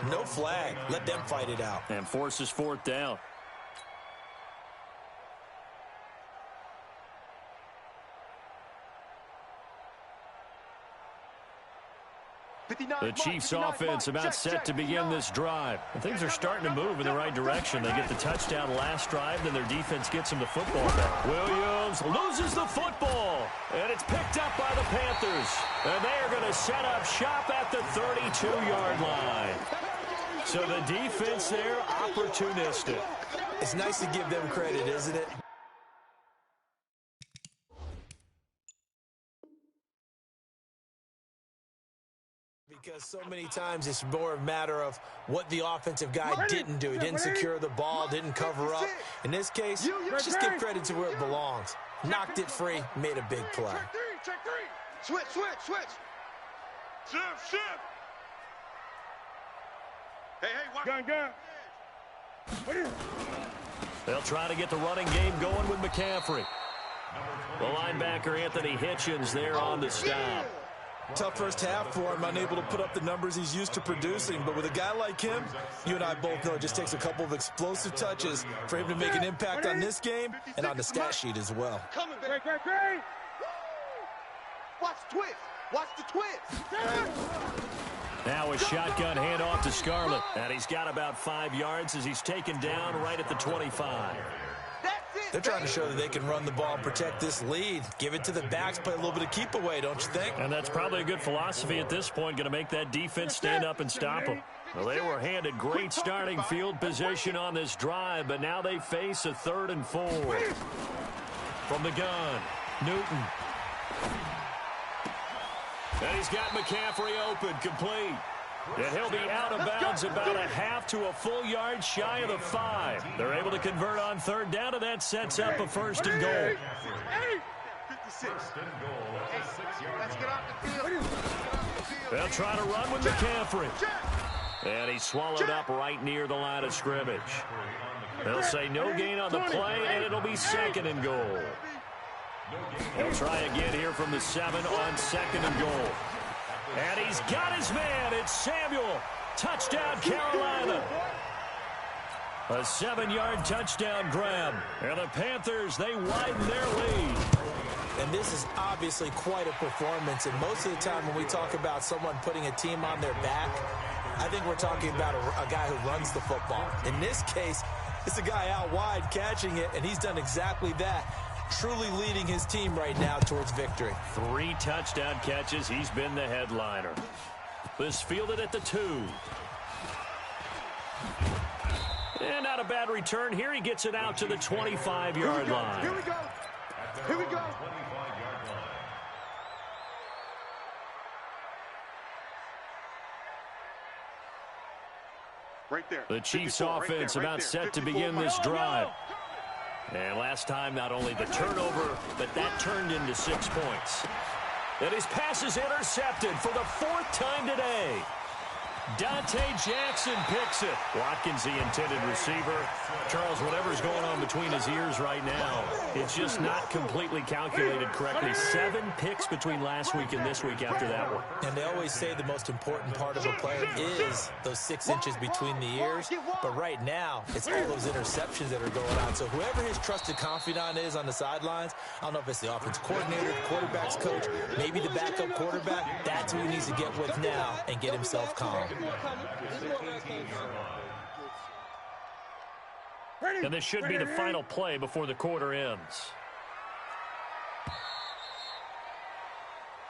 no flag. Let them fight it out. And forces 4th down. The Chiefs offense about set to begin this drive. And things are starting to move in the right direction. They get the touchdown last drive, then their defense gets them the football back. Williams loses the football, and it's picked up by the Panthers. And they are going to set up shop at the 32-yard line. So the defense there, opportunistic. It's nice to give them credit, isn't it? Because so many times it's more a matter of what the offensive guy didn't do. He didn't secure the ball, didn't cover up. In this case, let's just give credit to where it belongs. Knocked it free, made a big play. Check three. Switch. Shift. Hey, watch. Gun. They'll try to get the running game going with McCaffrey. The linebacker, Anthony Hitchens, there on the stop. Tough first half for him, unable to put up the numbers he's used to producing. But with a guy like him, you and I both know it just takes a couple of explosive touches for him to make an impact on this game and on the stat sheet as well. Coming back. Watch the twist. Now a shotgun handoff to Scarlett. And he's got about 5 yards as he's taken down right at the 25. They're trying to show that they can run the ball and protect this lead. Give it to the backs, play a little bit of keep away, don't you think? And that's probably a good philosophy at this point, going to make that defense stand up and stop them. Well, they were handed great starting field position on this drive, but now they face a 3rd and 4. From the gun, Newton. And he's got McCaffrey open, complete. And he'll be out of bounds about a half to a full yard shy of the 5. They're able to convert on 3rd down, and that sets up a 1st and goal. 56. Let's get off the field. They'll try to run with McCaffrey. And he's swallowed up right near the line of scrimmage. They'll say no gain on the play, and it'll be 2nd and goal. He'll try again here from the 7 on 2nd and goal. And he's got his man. It's Samuel. Touchdown, Carolina. A 7-yard touchdown grab. And the Panthers, they widen their lead. And this is obviously quite a performance. And most of the time when we talk about someone putting a team on their back, I think we're talking about a guy who runs the football. In this case, it's a guy out wide catching it, and he's done exactly that. Truly leading his team right now towards victory. 3 touchdown catches. He's been the headliner. This fielded at the 2. And not a bad return here. He gets it out to the 25-yard line. Here we go. Right there. The Chiefs offense about set to begin this drive. And last time, not only the turnover, but that turned into 6 points. And his pass is intercepted for the 4th time today. Dante Jackson picks it. Watkins, the intended receiver. Charles, whatever's going on between his ears right now, it's just not completely calculated correctly. 7 picks between last week and this week after that one. And they always say the most important part of a player is those 6 inches between the ears. But right now, it's all those interceptions that are going on. So whoever his trusted confidant is on the sidelines, I don't know if it's the offense coordinator, the quarterback's coach, maybe the backup quarterback, that's who he needs to get with now and get himself calm. And this should be the final play before the quarter ends.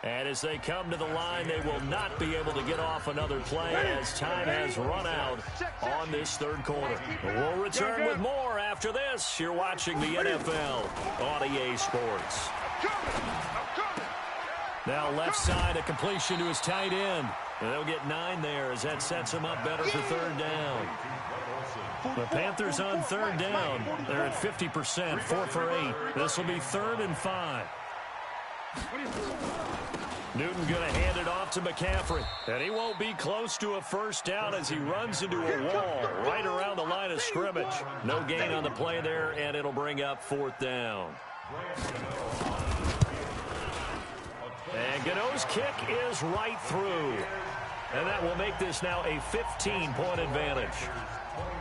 And as they come to the line, they will not be able to get off another play as time has run out on this third quarter. We'll return with more after this. You're watching the NFL on EA Sports. Now left side, a completion to his tight end. And they'll get 9 there as that sets him up better for third down. The Panthers on third down. They're at 50%, 4 for 8. This will be 3rd and 5. Newton going to hand it off to McCaffrey. And he won't be close to a first down as he runs into a wall right around the line of scrimmage. No gain on the play there, and it'll bring up 4th down. And Gano's kick is right through. And that will make this now a 15-point advantage.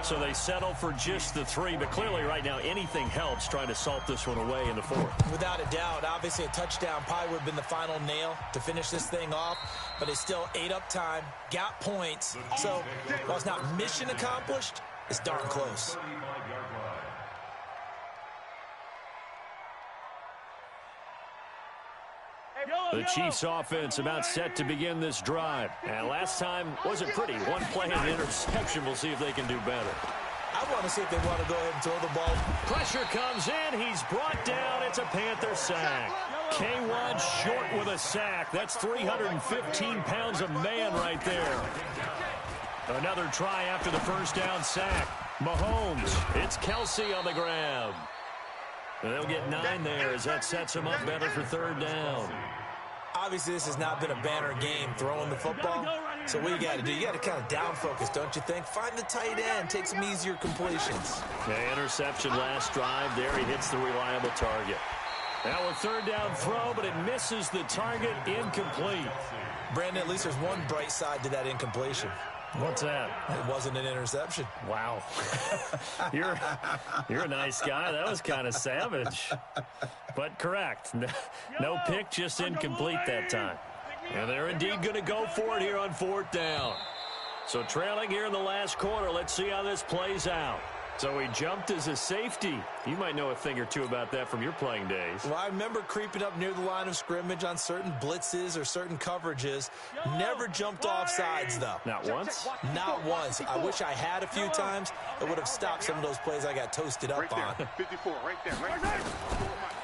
So they settle for just the 3, but clearly right now anything helps trying to salt this one away in the 4th. Without a doubt, obviously a touchdown probably would have been the final nail to finish this thing off, but it's still 8 up time, got points. So while it's not mission accomplished, it's darn close. The Chiefs offense about set to begin this drive. And last time wasn't pretty. 1 play and interception. We'll see if they can do better. I want to see if they want to go ahead and throw the ball. Pressure comes in. He's brought down. It's a Panther sack. K1 short with a sack. That's 315 pounds of man right there. Another try after the first down sack. Mahomes. It's Kelsey on the grab. And they'll get 9 there as that sets him up better for third down. Obviously, this has not been a banner game throwing the football. So what you got to do, you got to kind of down focus, don't you think? Find the tight end, take some easier completions. Yeah, interception last drive. There he hits the reliable target. Now a third down throw, but it misses the target, incomplete. Brandon, at least there's one bright side to that incompletion. What's that? It wasn't an interception. Wow. You're a nice guy. That was kind of savage. But correct. No pick, just incomplete that time. And they're indeed going to go for it here on 4th down. So trailing here in the last quarter. Let's see how this plays out. So he jumped as a safety. You might know a thing or two about that from your playing days. Well, I remember creeping up near the line of scrimmage on certain blitzes or certain coverages. Never jumped off sides, though. Not once? Not once. I wish I had a few times. It would have stopped some of those plays I got toasted up on. 54, right there.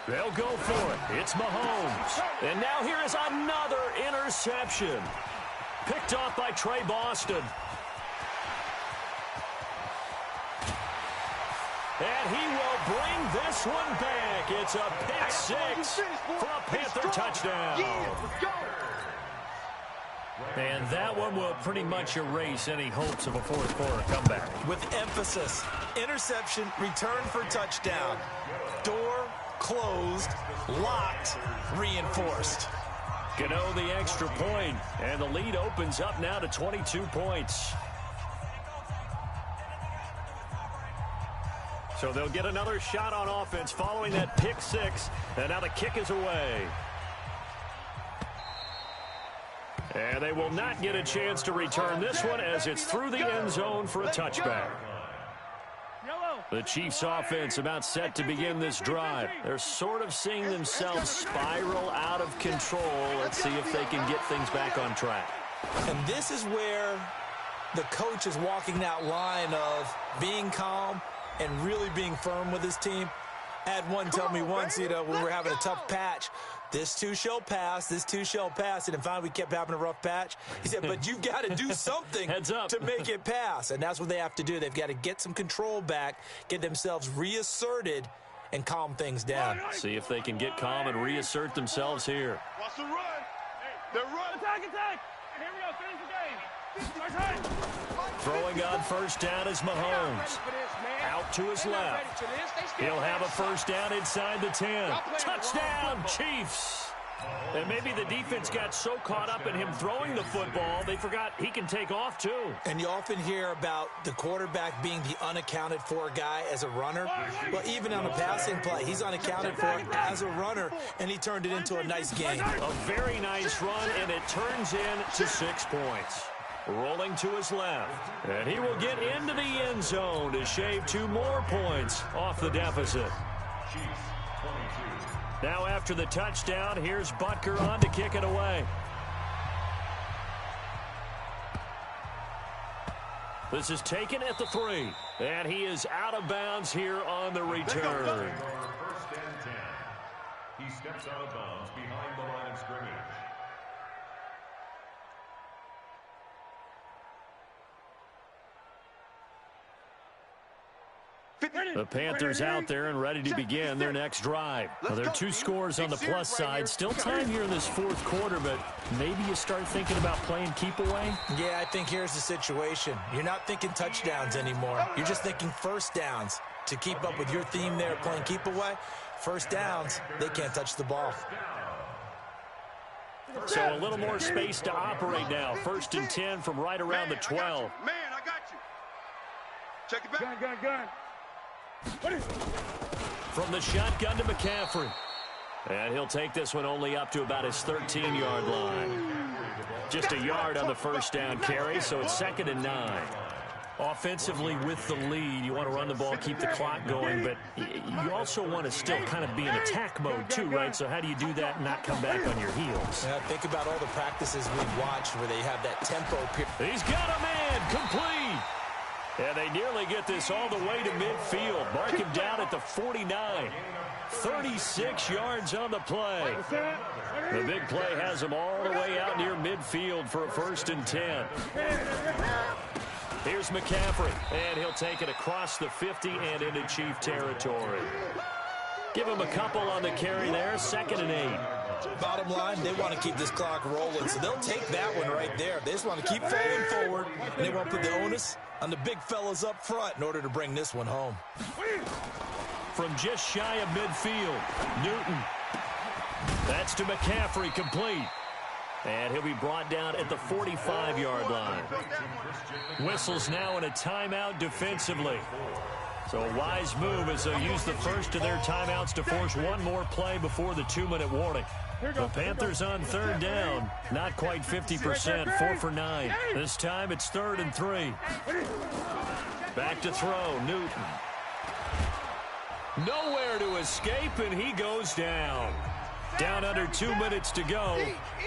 They'll go for it. It's Mahomes. And now here is another interception. Picked off by Trey Boston. And he will bring this one back. It's a pick 6 for a Panther touchdown. And that one will pretty much erase any hopes of a 4th quarter comeback. With emphasis, interception, return for touchdown. Door closed, locked, reinforced. Gano the extra point, and the lead opens up now to 22 points. So they'll get another shot on offense following that pick 6, and now the kick is away. And they will not get a chance to return this one as it's through the end zone for a touchback. The Chiefs offense about set to begin this drive. They're sort of seeing themselves spiral out of control. Let's see if they can get things back on track. And this is where the coach is walking that line of being calm and really being firm with his team. I had one tell me once, when we were having a tough patch, this too shall pass, this too shall pass. And then finally we kept having a rough patch. He said, but you've got to do something to make it pass. And that's what they have to do. They've got to get some control back, get themselves reasserted, and calm things down. See if they can get calm and reassert themselves here. Watch the run. They're running. Attack. Here we go. Finish the game. Throwing on first down is Mahomes. Out to his left. He'll have a first down inside the 10. Touchdown, Chiefs. And maybe the defense got so caught up in him throwing the football, they forgot he can take off too. And you often hear about the quarterback being the unaccounted for guy as a runner. Well, even on a passing play, he's unaccounted for as a runner, and he turned it into a nice game. A very nice run, and it turns into 6 points. Rolling to his left, and he will get into the end zone to shave 2 more points off the deficit. Now after the touchdown, here's Butker on to kick it away. This is taken at the 3, and he is out of bounds here on the return. First and 10. He steps out of bounds behind the line of scrimmage. The Panthers out there and ready to begin their next drive. Well, there are 2 scores on the plus side. Still time here in this 4th quarter, but maybe you start thinking about playing keep away? Yeah, I think here's the situation. You're not thinking touchdowns anymore. You're just thinking first downs. To keep up with your theme there, playing keep away, first downs, they can't touch the ball. So a little more space to operate now. 1st and 10 from right around the 12. Man, I got you. Check it back. Gun. From the shotgun to McCaffrey. And he'll take this one only up to about his 13-yard line. Just a yard on the first down carry, so it's 2nd and 9. Offensively with the lead, you want to run the ball, keep the clock going, but you also want to still kind of be in attack mode too, right? So how do you do that and not come back on your heels? Yeah, think about all the practices we've watched where they have that tempo period. He's got a man, complete. And they nearly get this all the way to midfield. Mark him down at the 49. 36 yards on the play. The big play has him all the way out near midfield for a 1st and 10. Here's McCaffrey, and he'll take it across the 50 and into Chief territory. Give him a couple on the carry there, 2nd and 8. Bottom line, they want to keep this clock rolling, so they'll take that one right there. They just want to keep falling forward, and they want to put the onus on the big fellas up front in order to bring this one home. From just shy of midfield, Newton. That's to McCaffrey, complete. And he'll be brought down at the 45-yard line. Whistles now in a timeout defensively. So a wise move as they'll use the first of their timeouts to force one more play before the 2-minute warning. The Panthers on 3rd down. Not quite 50%, 4 for 9. This time it's 3rd and 3. Back to throw, Newton. Nowhere to escape, and he goes down. Down under 2 minutes to go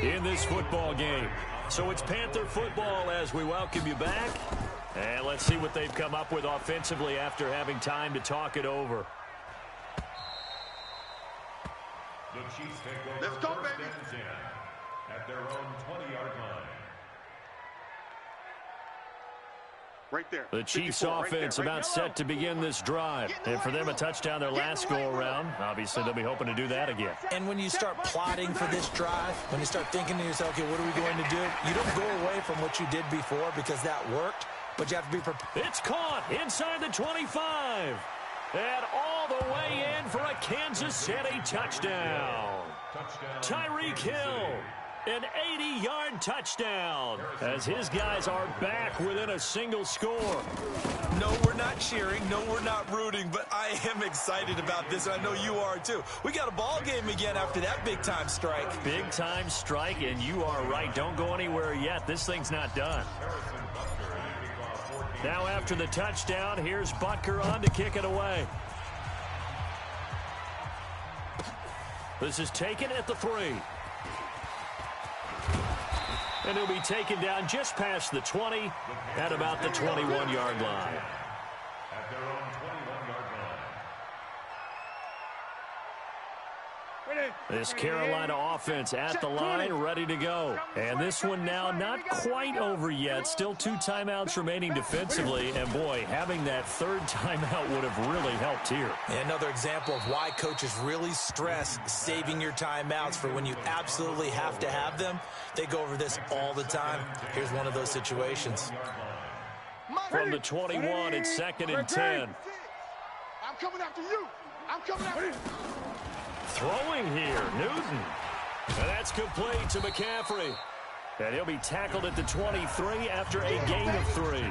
in this football game. So it's Panther football as we welcome you back. And let's see what they've come up with offensively after having time to talk it over. The Chiefs take over first and 10 at their own 20-yard line. Right there. The Chiefs 54, offense right there, about set to begin this drive. And for them, a touchdown their last go-around. Obviously, they'll be hoping to do that again. And when you start plotting for this drive, when you start thinking to yourself, okay, what are we going to do? You don't go away from what you did before because that worked, but you have to be prepared. It's caught inside the 25. And all the way in for a Kansas City touchdown. Tyreek Hill. An 80-yard touchdown as his guys are back within a single score. No, we're not cheering. No, we're not rooting, but I am excited about this, and I know you are too. We got a ball game again after that big-time strike. Big-time strike, and you are right. Don't go anywhere yet. This thing's not done. Now after the touchdown, here's Butker on to kick it away. This is taken at the 3. And he'll be taken down just past the 20 at about the 21-yard line. At their own 21-yard This Carolina offense at the line, ready to go. And this one now not quite over yet. Still 2 timeouts remaining defensively. And, boy, having that third timeout would have really helped here. Another example of why coaches really stress saving your timeouts for when you absolutely have to have them. They go over this all the time. Here's one of those situations. From the 21, it's 2nd and 10. I'm coming after you. I'm coming after you. Throwing here, Newton. And that's complete to McCaffrey. And he'll be tackled at the 23 after a gain of 3.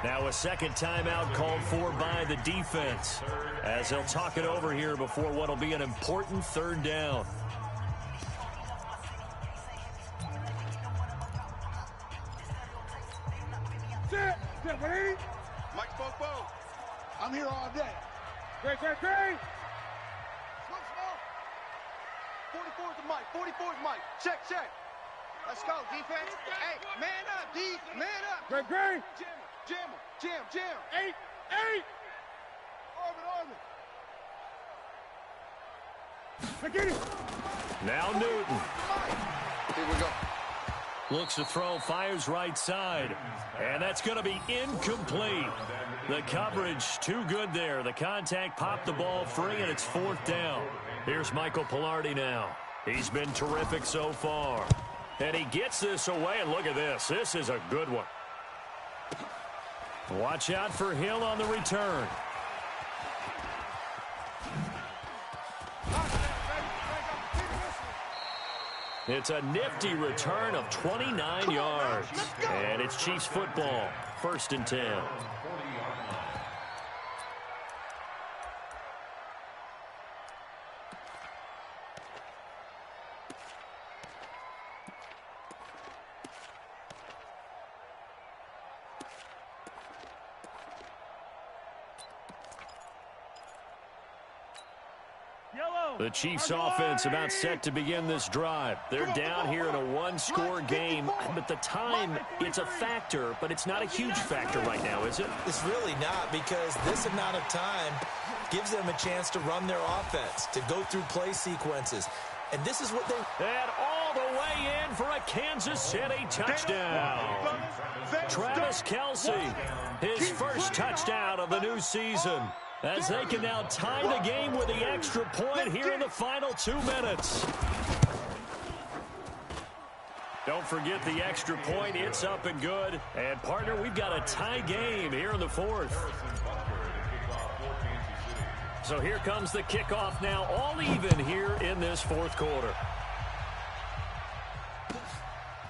Now a second timeout called for by the defense, as they'll talk it over here before what will be an important 3rd down. Mike Bobo. I'm here all day. Great. 44's the Mike. 44's Mike. Check. Let's go, defense. Hey, man up, D. Man up. Great. Jam. 8. Orbit. Get it. Now Newton. Here we go. Looks to throw, fires right side. And that's going to be incomplete. The coverage too good there. The contact popped the ball free, and it's 4th down. Here's Michael Pilardi now. He's been terrific so far. And he gets this away, and look at this. This is a good one. Watch out for Hill on the return. It's a nifty return of 29 yards. And it's Chiefs football. 1st and 10. The Chiefs offense about set to begin this drive. They're down here in a 1-score game, but the time, it's a factor, but it's not a huge factor right now, is it? It's really not, because this amount of time gives them a chance to run their offense, to go through play sequences. And this is what they... And all the way in for a Kansas City touchdown. Travis Kelce, his first touchdown of the new season, as they can now tie the game with the extra point here in the final 2 minutes. Don't forget the extra point. It's up and good. And, partner, we've got a tie game here in the 4th. So here comes the kickoff now, all even here in this 4th quarter.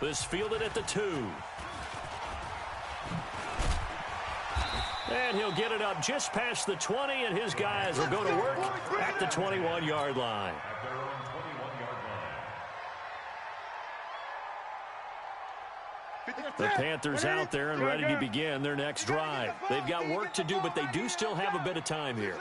This fielded at the 2. And he'll get it up just past the 20, and his guys will go to work at the 21-yard line. The Panthers out there and ready to begin their next drive. They've got work to do, but they do still have a bit of time here.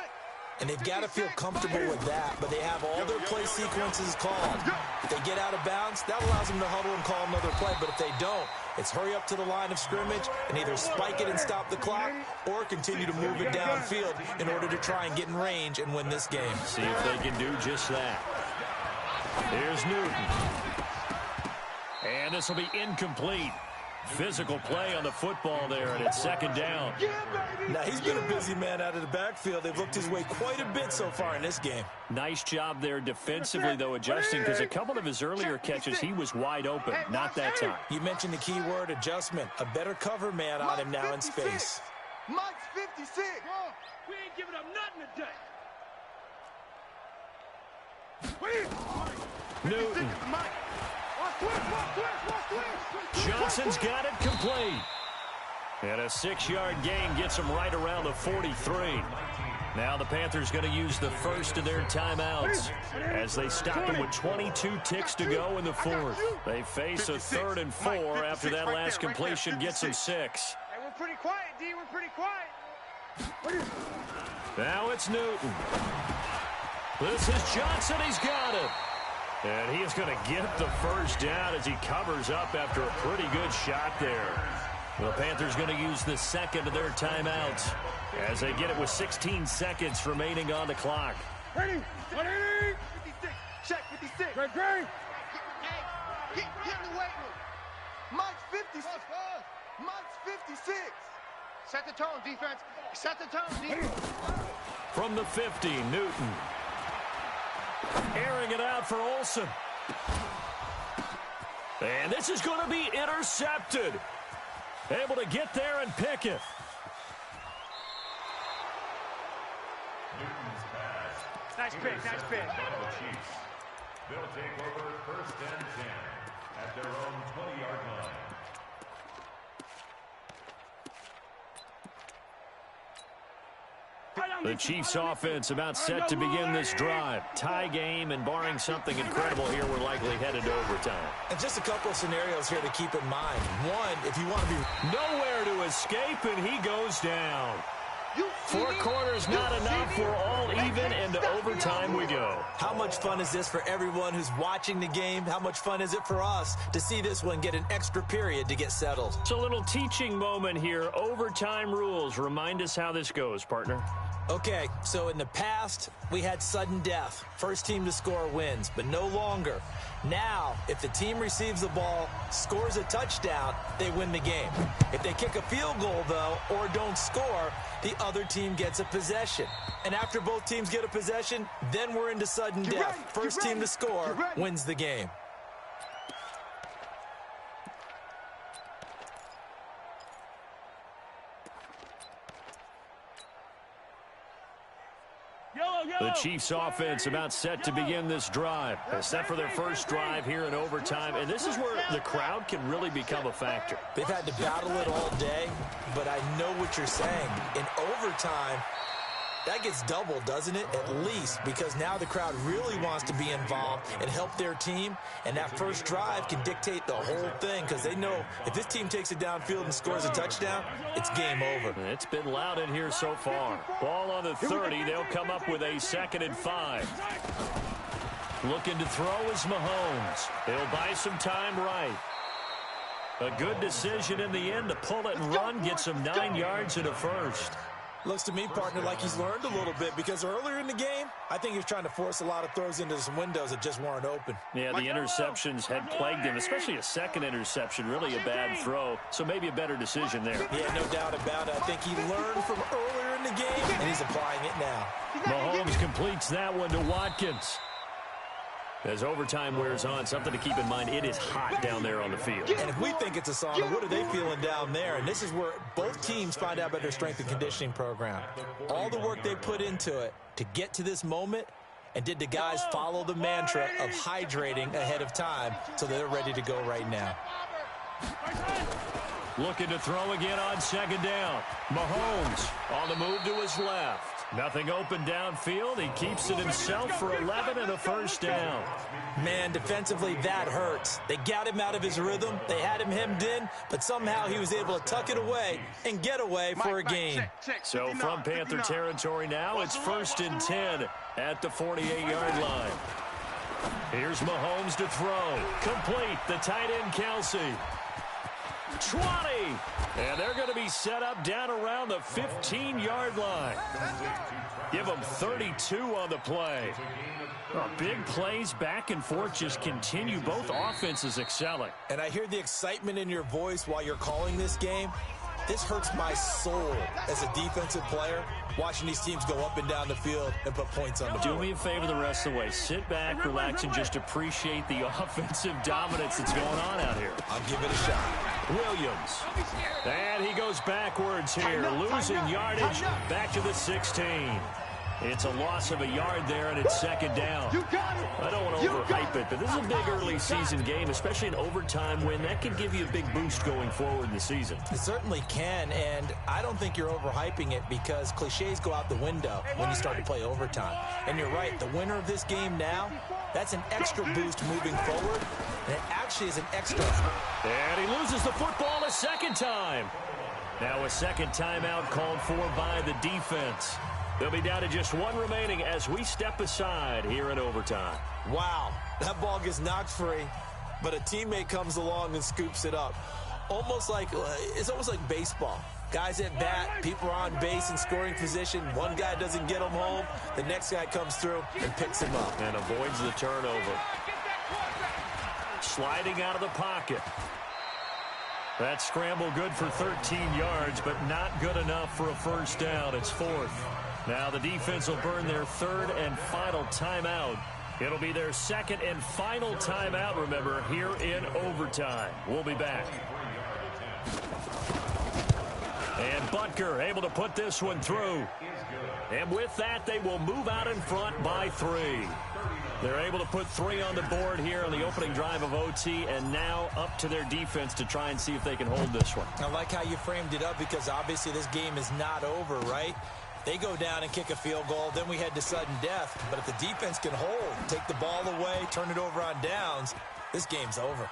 And they've got to feel comfortable with that, but they have all their play sequences called. If they get out of bounds, that allows them to huddle and call another play, but if they don't, it's hurry up to the line of scrimmage and either spike it and stop the clock or continue to move it downfield in order to try and get in range and win this game. See if they can do just that. Here's Newton. And this will be incomplete. Physical play on the football there, and it's 2nd down. Now, he's been a busy man out of the backfield. They've looked his way quite a bit so far in this game. Nice job there defensively, though, adjusting, because a couple of his earlier catches, he was wide open. Not that time. You mentioned the key word, adjustment. A better cover man on him now in space. Mike's 56. We ain't giving up nothing today. Newton. Johnson's got it complete. And a 6-yard gain gets him right around the 43. Now the Panthers going to use the first of their timeouts as they stop him with 22 ticks to go in the 4th. They face a 3rd and 4 after that last completion gets them 6. Hey, we're pretty quiet, D. We're pretty quiet. Now it's Newton. This is Johnson. He's got it. And he is going to get the first down as he covers up after a pretty good shot there. The Panthers going to use the second of their timeouts as they get it with 16 seconds remaining on the clock. Ready? 56. Hey, get in the weight room. Mike's 56. Mike's 56. Set the tone, defense. Set the tone, defense. From the 50, Newton. Airing it out for Olsen. And this is going to be intercepted. Able to get there and pick it. Newton's pass. Nice pick, nice pick. The Chiefs. They'll take over 1st and 10 at their own 20-yard line. The Chiefs offense about set to begin this drive. Tie game, and barring something incredible here, we're likely headed to overtime. And just a couple of scenarios here to keep in mind. One, if you want to be nowhere to escape, and he goes down. 4 quarters not enough. We're all even, and to overtime we go. How much fun is this for everyone who's watching the game? How much fun is it for us to see this one get an extra period to get settled? It's a little teaching moment here. Overtime rules. Remind us how this goes, partner. Okay, so in the past, we had sudden death. First team to score wins, but no longer. Now, if the team receives the ball, scores a touchdown, they win the game. If they kick a field goal, though, or don't score, the other team gets a possession. And after both teams get a possession, then we're into sudden death. First team to score wins the game. The Chiefs offense about set to begin this drive. Set for their first drive here in overtime. And this is where the crowd can really become a factor. They've had to battle it all day, but I know what you're saying. In overtime, that gets doubled, doesn't it? At least, because now the crowd really wants to be involved and help their team. And that first drive can dictate the whole thing, because they know if this team takes it downfield and scores a touchdown, it's game over. It's been loud in here so far. Ball on the 30. They'll come up with a 2nd and 5. Looking to throw is Mahomes. They'll buy some time right. A good decision in the end to pull it and run, gets him 9 yards and a first. Looks to me, partner, like he's learned a little bit, because earlier in the game, I think he was trying to force a lot of throws into some windows that just weren't open. Yeah, the interceptions had plagued him, especially a second interception, really a bad throw, so maybe a better decision there. Yeah, no doubt about it. I think he learned from earlier in the game, and he's applying it now. Mahomes completes that one to Watkins. As overtime wears on, something to keep in mind, it is hot down there on the field. And if we think it's a sauna, what are they feeling down there? And this is where both teams find out about their strength and conditioning program. All the work they put into it to get to this moment, and did the guys follow the mantra of hydrating ahead of time so they're ready to go right now. Looking to throw again on 2nd down. Mahomes on the move to his left. Nothing open downfield. He keeps it himself for 11 and a first down. Man, defensively, that hurts. They got him out of his rhythm. They had him hemmed in, but somehow he was able to tuck it away and get away for a gain. So from Panther territory now, it's 1st and 10 at the 48-yard line. Here's Mahomes to throw. Complete. The tight end, Kelsey. 20. And they're going to be set up down around the 15-yard line. Give them 32 on the play. Big plays back and forth just continue. Both offenses excelling. And I hear the excitement in your voice while you're calling this game. This hurts my soul as a defensive player, watching these teams go up and down the field and put points on the board. Do me a favor the rest of the way. Sit back, relax, and just appreciate the offensive dominance that's going on out here. I'll give it a shot. Williams. And he goes backwards here, losing yardage back to the 16. It's a loss of a yard there, and it's 2nd down. I don't want to overhype it, but this is a big early season game, especially an overtime win. That can give you a big boost going forward in the season. It certainly can, and I don't think you're overhyping it, because cliches go out the window when you start to play overtime. And you're right, the winner of this game now, that's an extra boost moving forward, and it actually is an extra. And he loses the football a 2nd time. Now a 2nd timeout called for by the defense. They'll be down to just 1 remaining as we step aside here in overtime. Wow, that ball gets knocked free, but a teammate comes along and scoops it up. almost like baseball. Guys at bat, people are on base in scoring position. One guy doesn't get them home. The next guy comes through and picks him up. And avoids the turnover. Sliding out of the pocket. That scramble good for 13 yards, but not good enough for a first down. It's fourth. Now the defense will burn their third and final timeout. It'll be their second and final timeout, remember, here in overtime. We'll be back. And Butker able to put this one through. And with that, they will move out in front by 3. They're able to put 3 on the board here on the opening drive of OT, and now up to their defense to try and see if they can hold this one. I like how you framed it up, because obviously this game is not over, right? They go down and kick a field goal, then we head to sudden death. But if the defense can hold, take the ball away, turn it over on downs, this game's over.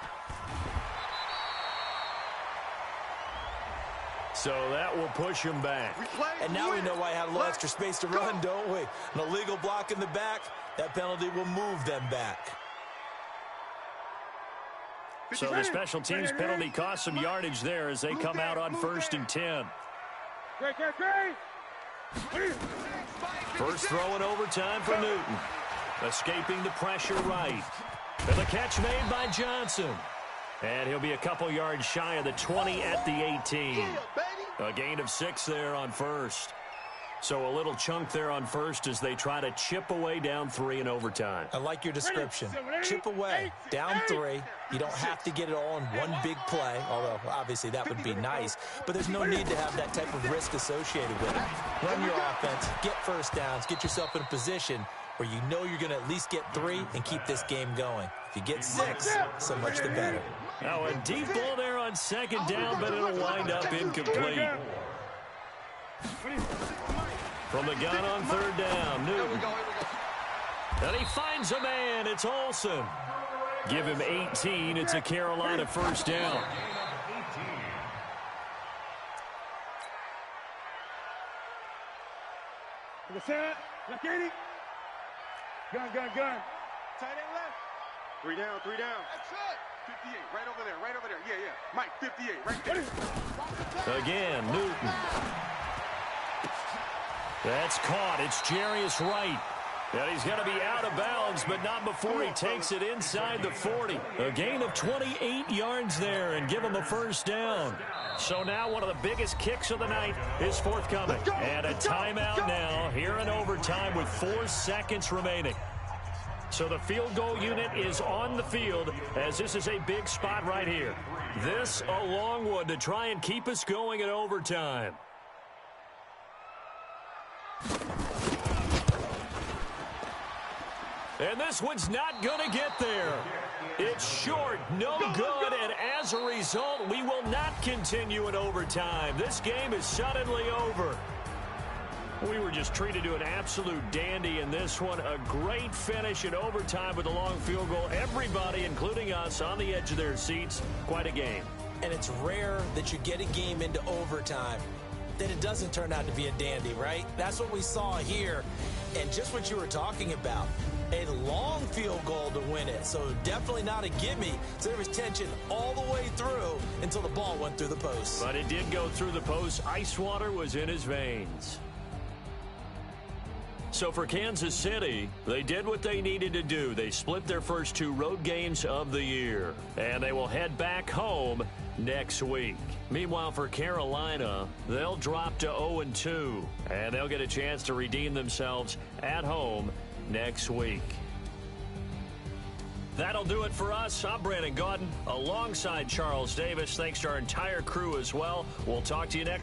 So that will push him back. And now we know why I had a little extra space to run, don't we? An illegal block in the back, that penalty will move them back. So the special teams penalty cost some yardage there as they come out on 1st and 10. First throw in overtime for Newton. Escaping the pressure right. And the catch made by Johnson. And he'll be a couple yards shy of the 20 at the 18. A gain of 6 there on first. So a little chunk there on first as they try to chip away down 3 in overtime. I like your description. Chip away, down 3. You don't have to get it all in one big play, although obviously that would be nice. But there's no need to have that type of risk associated with it. Run your offense, get first downs, get yourself in a position where you know you're going to at least get 3 and keep this game going. If you get 6, so much the better. Now a deep ball there on 2nd down, but it'll wind up incomplete. From the gun on 3rd down, Newton. And he finds a man. It's Olsen. Give him 18. It's a Carolina first down. Gun. Tight end left. 3 down. 58, right over there. Yeah. Mike, 58, right there. Again, Newton. That's caught. It's Jarius Wright. And he's going to be out of bounds, but not before he takes it inside the 40. A gain of 28 yards there and give him a first down. So now one of the biggest kicks of the night is forthcoming. And a timeout now here in overtime with 4 seconds remaining. So the field goal unit is on the field as this is a big spot right here. This a long one to try and keep us going in overtime. And this one's not going to get there. It's short, no good, and as a result, we will not continue in overtime. This game is suddenly over. We were just treated to an absolute dandy in this one. A great finish in overtime with a long field goal. Everybody, including us, on the edge of their seats. Quite a game. And it's rare that you get a game into overtime that it doesn't turn out to be a dandy, right? That's what we saw here. And just what you were talking about, a long field goal to win it. So definitely not a gimme. So there was tension all the way through until the ball went through the post. But it did go through the post. Ice water was in his veins. So for Kansas City, they did what they needed to do. They split their first 2 road games of the year. And they will head back home next week. Meanwhile, for Carolina, they'll drop to 0-2. And they'll get a chance to redeem themselves at home next week. That'll do it for us. I'm Brandon Gaudin alongside Charles Davis. Thanks to our entire crew as well. We'll talk to you next.